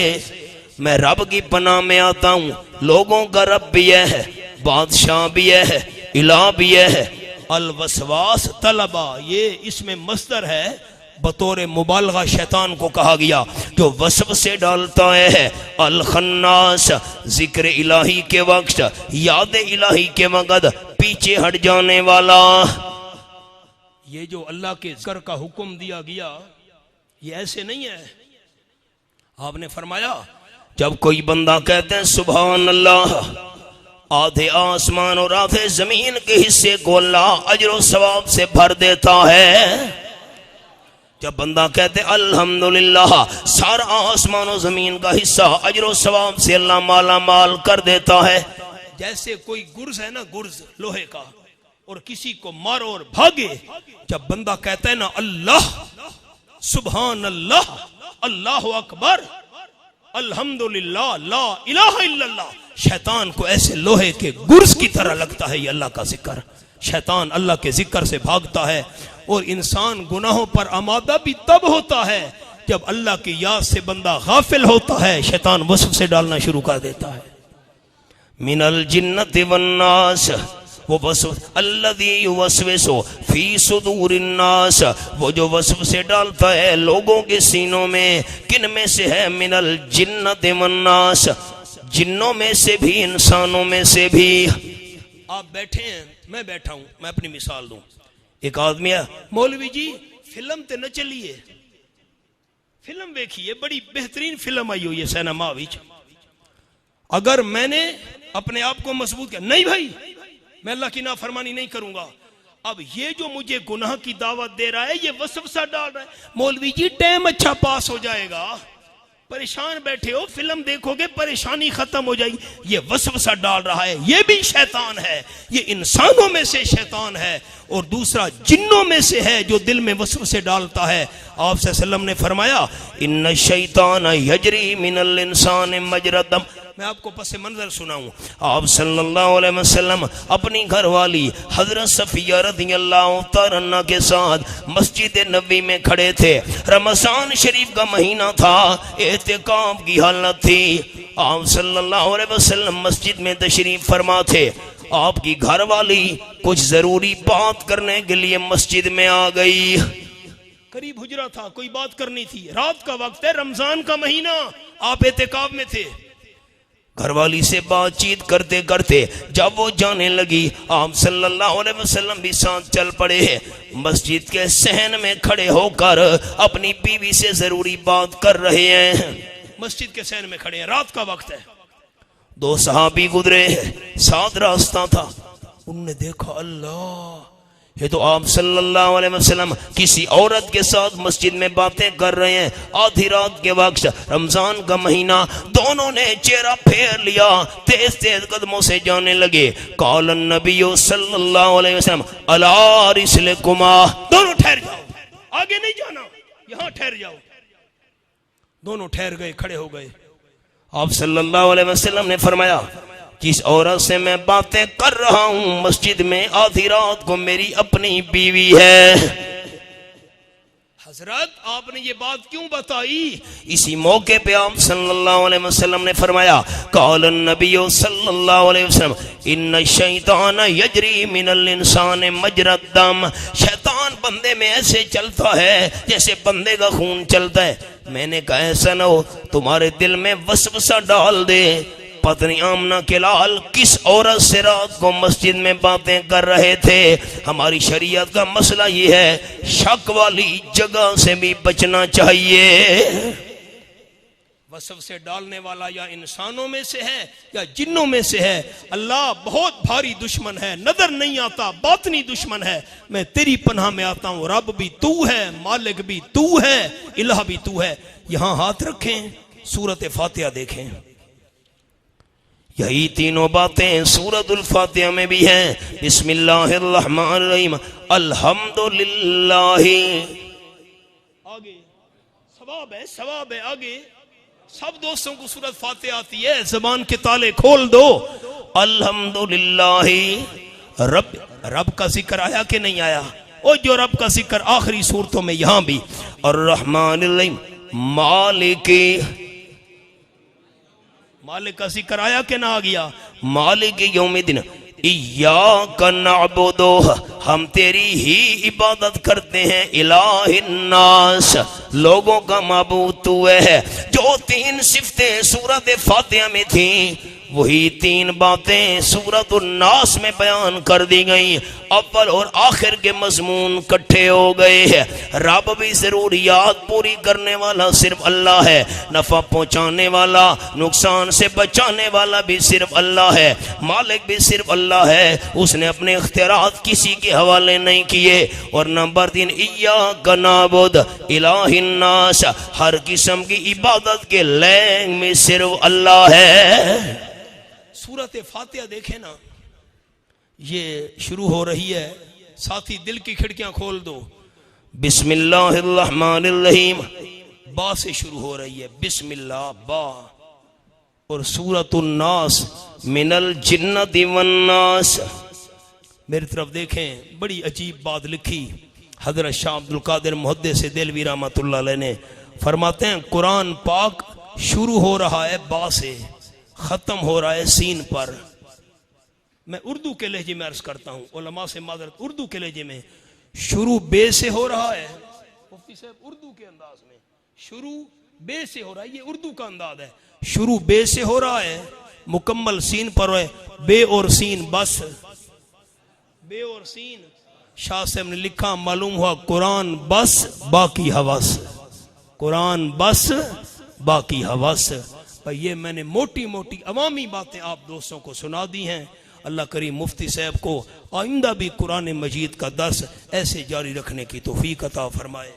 मैं रब की पनाह में आता हूँ। लोगों का रब भी है, बादशाह भी है, इलाह भी है। अल वसवास तलबा, ये इसमें मस्दर है, बतौर मुबालगा शैतान को कहा गया जो वसवसे डालता है। अल खन्नास, जिक्र इलाही के वक्त, याद इलाही के वक्त पीछे हट जाने वाला। ये जो अल्लाह के जिक्र का हुक्म दिया गया ये ऐसे नहीं है। आपने फरमाया जब कोई बंदा कहते हैं सुभान अल्लाह, आधे आसमान और आधे जमीन के हिस्से को अल्लाह अजर सवाब से भर देता है। जब बंदा कहते अल्हम्दुलिल्लाह, सारा आसमान और जमीन का हिस्सा अजर सवाब से अल्लाह माला माल कर देता है। जैसे कोई गुर्ज है ना, गुर्ज लोहे का, और किसी को मारो और भागे, जब बंदा कहता है ना अल्लाह, सुभान अल्लाह, अल्लाह अकबर, अल्हम्दुलिल्लाह, ला इलाहा इल्लल्लाह, शैतान को ऐसे लोहे के गुर्ज की तरह लगता है ये अल्लाह का जिक्र। शैतान अल्लाह के जिक्र से भागता है। और इंसान गुनाहों पर आमादा भी तब होता है जब अल्लाह की याद से बंदा गाफिल होता है, शैतान वसवसे डालना शुरू कर देता है। मिनल जिन्नति वन्नास, वो वसवस अल्लज़ी युवस्विसु फी सुदूरिन्नास, वो जो वसवसे डालता है लोगों के सीनों में। किन में से है? मिनल जिन्नति वन्नास, जिन्नों में से भी, इंसानों में से भी। आप बैठे हैं, मैं बैठा हूं, मैं अपनी मिसाल दूं। एक आदमी है, मौलवी जी फिल्म ते न चलिए, फिल्म देखिए, बड़ी बेहतरीन फिल्म आई हुई है सिनेमा विच। अगर मैंने अपने आप को मजबूत किया, नहीं भाई मैं अल्लाह की नाफरमानी नहीं करूंगा। अब ये जो मुझे गुनाह की दावत दे रहा है ये वसवसा डाल रहा है। मौलवी जी टाइम अच्छा पास हो जाएगा, परेशान बैठे हो, फिल्म देखोगे परेशानी खत्म हो जाएगी, ये वसवसा डाल रहा है। ये भी शैतान है, ये इंसानों में से शैतान है, और दूसरा जिन्नों में से है जो दिल में वसवसे डालता है। आप सल्लल्लाहु अलैहि वसल्लम ने फरमाया इन्न शैतान यजरी मिनल इंसान मजरद दम। मैं आपको पस मंजर सुनाऊं। आप सल्लल्लाहु अलैहि वसल्लम अपनी घरवाली हजरत सफिया रज़ियल्लाहु तआला अन्हा के साथ मस्जिद नबी में खड़े थे। रमजान शरीफ का महीना था, एहतिकाफ की हालत थी। आप सल्लल्लाहु अलैहि वसल्लम मस्जिद में तशरीफ फरमा थे। आपकी घरवाली कुछ जरूरी बात करने के लिए मस्जिद में आ गई। करीब हुजरा था, कोई बात करनी थी, रात का वक्त है, रमजान का महीना, आप एहतिकाफ में थे। घरवाली से बातचीत करते करते जब वो जाने लगी, आप सल्लल्लाहु अलैहि वसल्लम भी साथ चल पड़े। मस्जिद के सहन में खड़े होकर अपनी बीवी से जरूरी बात कर रहे हैं। मस्जिद के सहन में खड़े हैं, रात का वक्त है। दो सहाबी गुजरे, साथ रास्ता था, उनने देखा अल्लाह, ये तो आप सल्लल्लाहु अलैहि वसल्लम किसी औरत के साथ मस्जिद में बातें कर रहे हैं। आधी रात के वक्त, रमजान का महीना। दोनों ने चेहरा फेर लिया, तेज तेज कदमों से जाने लगे। काल नबी सल्लल्लाहु अलैहि वसल्लम अला रिसलकुमा, दोनों ठहर जाओ, आगे नहीं जाना, यहां ठहर जाओ। दोनों ठहर गए, खड़े हो गए। आप सल्लल्लाहु अलैहि वसल्लम ने फरमाया जिस औरत से मैं बातें कर रहा हूं मस्जिद में आधी रात को, मेरी अपनी बीवी है। हजरत आपने ये बात क्यों बताई? इसी मौके पे आप सल्लल्लाहु अलैहि वसल्लम ने फरमाया काल नबी सल्लल्लाहु अलैहि वसल्लम इन्न शैतान यजरी मिनल इंसान मजरद दम, शैतान बंदे में ऐसे चलता है जैसे बंदे का खून चलता है। मैंने कहा ऐसा न हो तुम्हारे दिल में वसवसा डाल दे। पत्नी आमना के लाल किस औरत से रात को मस्जिद में बातें कर रहे थे। हमारी शरीयत का मसला ये है, शक वाली जगह से भी बचना चाहिए। वसवसे डालने वाला या इंसानों में से है या जिन्नों में से है, अल्लाह बहुत भारी दुश्मन है, नजर नहीं आता, बातनी दुश्मन है। मैं तेरी पनाह में आता हूँ, रब भी तू है, मालिक भी तू है, इलाह भी तू है। यहां हाथ रखें, सूरत फातिहा देखें, यही तीनों बातें सूरतुल फातिहा में भी हैं। बिस्मिल्लाहिर्रहमानिर्रहीम, अल्हम्दुलिल्लाह। आगे सवाब है। आगे सब दोस्तों को सूरत फातिहा आती है, जबान के ताले खोल दो। अल्हम्दुलिल्लाह रब का जिक्र आया कि नहीं आया? और जो रब का जिक्र आखिरी सूरतों में यहां भी, और रहमानिर मालिक का जिक्र आया कि ना आ गया? मालिक यौमिद्दीन इय्याका नअबुदु, हम तेरी ही इबादत करते हैं। इलाहिन्नास, लोगों का माबूद तू है। जो तीन सिफतें सूरत फातिहा में थी, वही तीन बातें सूरत नास में बयान कर दी गई। अव्वल और आखिर के मजमून इकट्ठे हो गए हैं। रब भी जरूरियात पूरी करने वाला सिर्फ अल्लाह है, नफा पहुंचाने वाला, नुकसान से बचाने वाला भी सिर्फ अल्लाह है, मालिक भी सिर्फ अल्लाह है। उसने अपने इख्तियारात किसी के हवाले नहीं किए। और नंबर 3, इय्याका नअबुदु इलाहिन्नास, हर किस्म की इबादत के लैंग में सिर्फ अल्लाह है। सूरत फातिहा देखे ना, ये शुरू हो रही है, साथी दिल की खिड़कियां खोल दो। बिस्मिल्लाहिर्रहमानिर्रहीम, बा से शुरू हो रही है, बिस्मिल्लाह बा। और सूरतुन नास मिनल जिन्नति वन्नास। मेरी तरफ देखें, बड़ी अजीब बात लिखी हजरत शाह अब्दुल कादिर मुहद्दिस देलवी रहमतुल्लाह अलैह ने। फरमाते हैं कुरान पाक शुरू हो रहा है बा से, खत्म हो रहा है सीन पर। मैं उर्दू के लहजे में अर्ज करता हूँ, उलमा से माजरत, उर्दू के लहजे में शुरू बे से हो रहा है। मुफ्ती साहब उर्दू के अंदाज में शुरू बे से हो रहा है, ये उर्दू का अंदाज है। शुरू बे से हो रहा है, मुकम्मल सीन पर है। बे और सीन बस, बे और सीन। शाह साहब ने लिखा, मालूम हुआ कुरान बस बाकी हवस, कुरान बस बाकी हवस। ये मैंने मोटी मोटी अवामी बातें आप दोस्तों को सुना दी हैं। अल्लाह करीम मुफ्ती साहब को आइंदा भी कुरान मजीद का दर्स ऐसे जारी रखने की तौफीक अता फरमाए।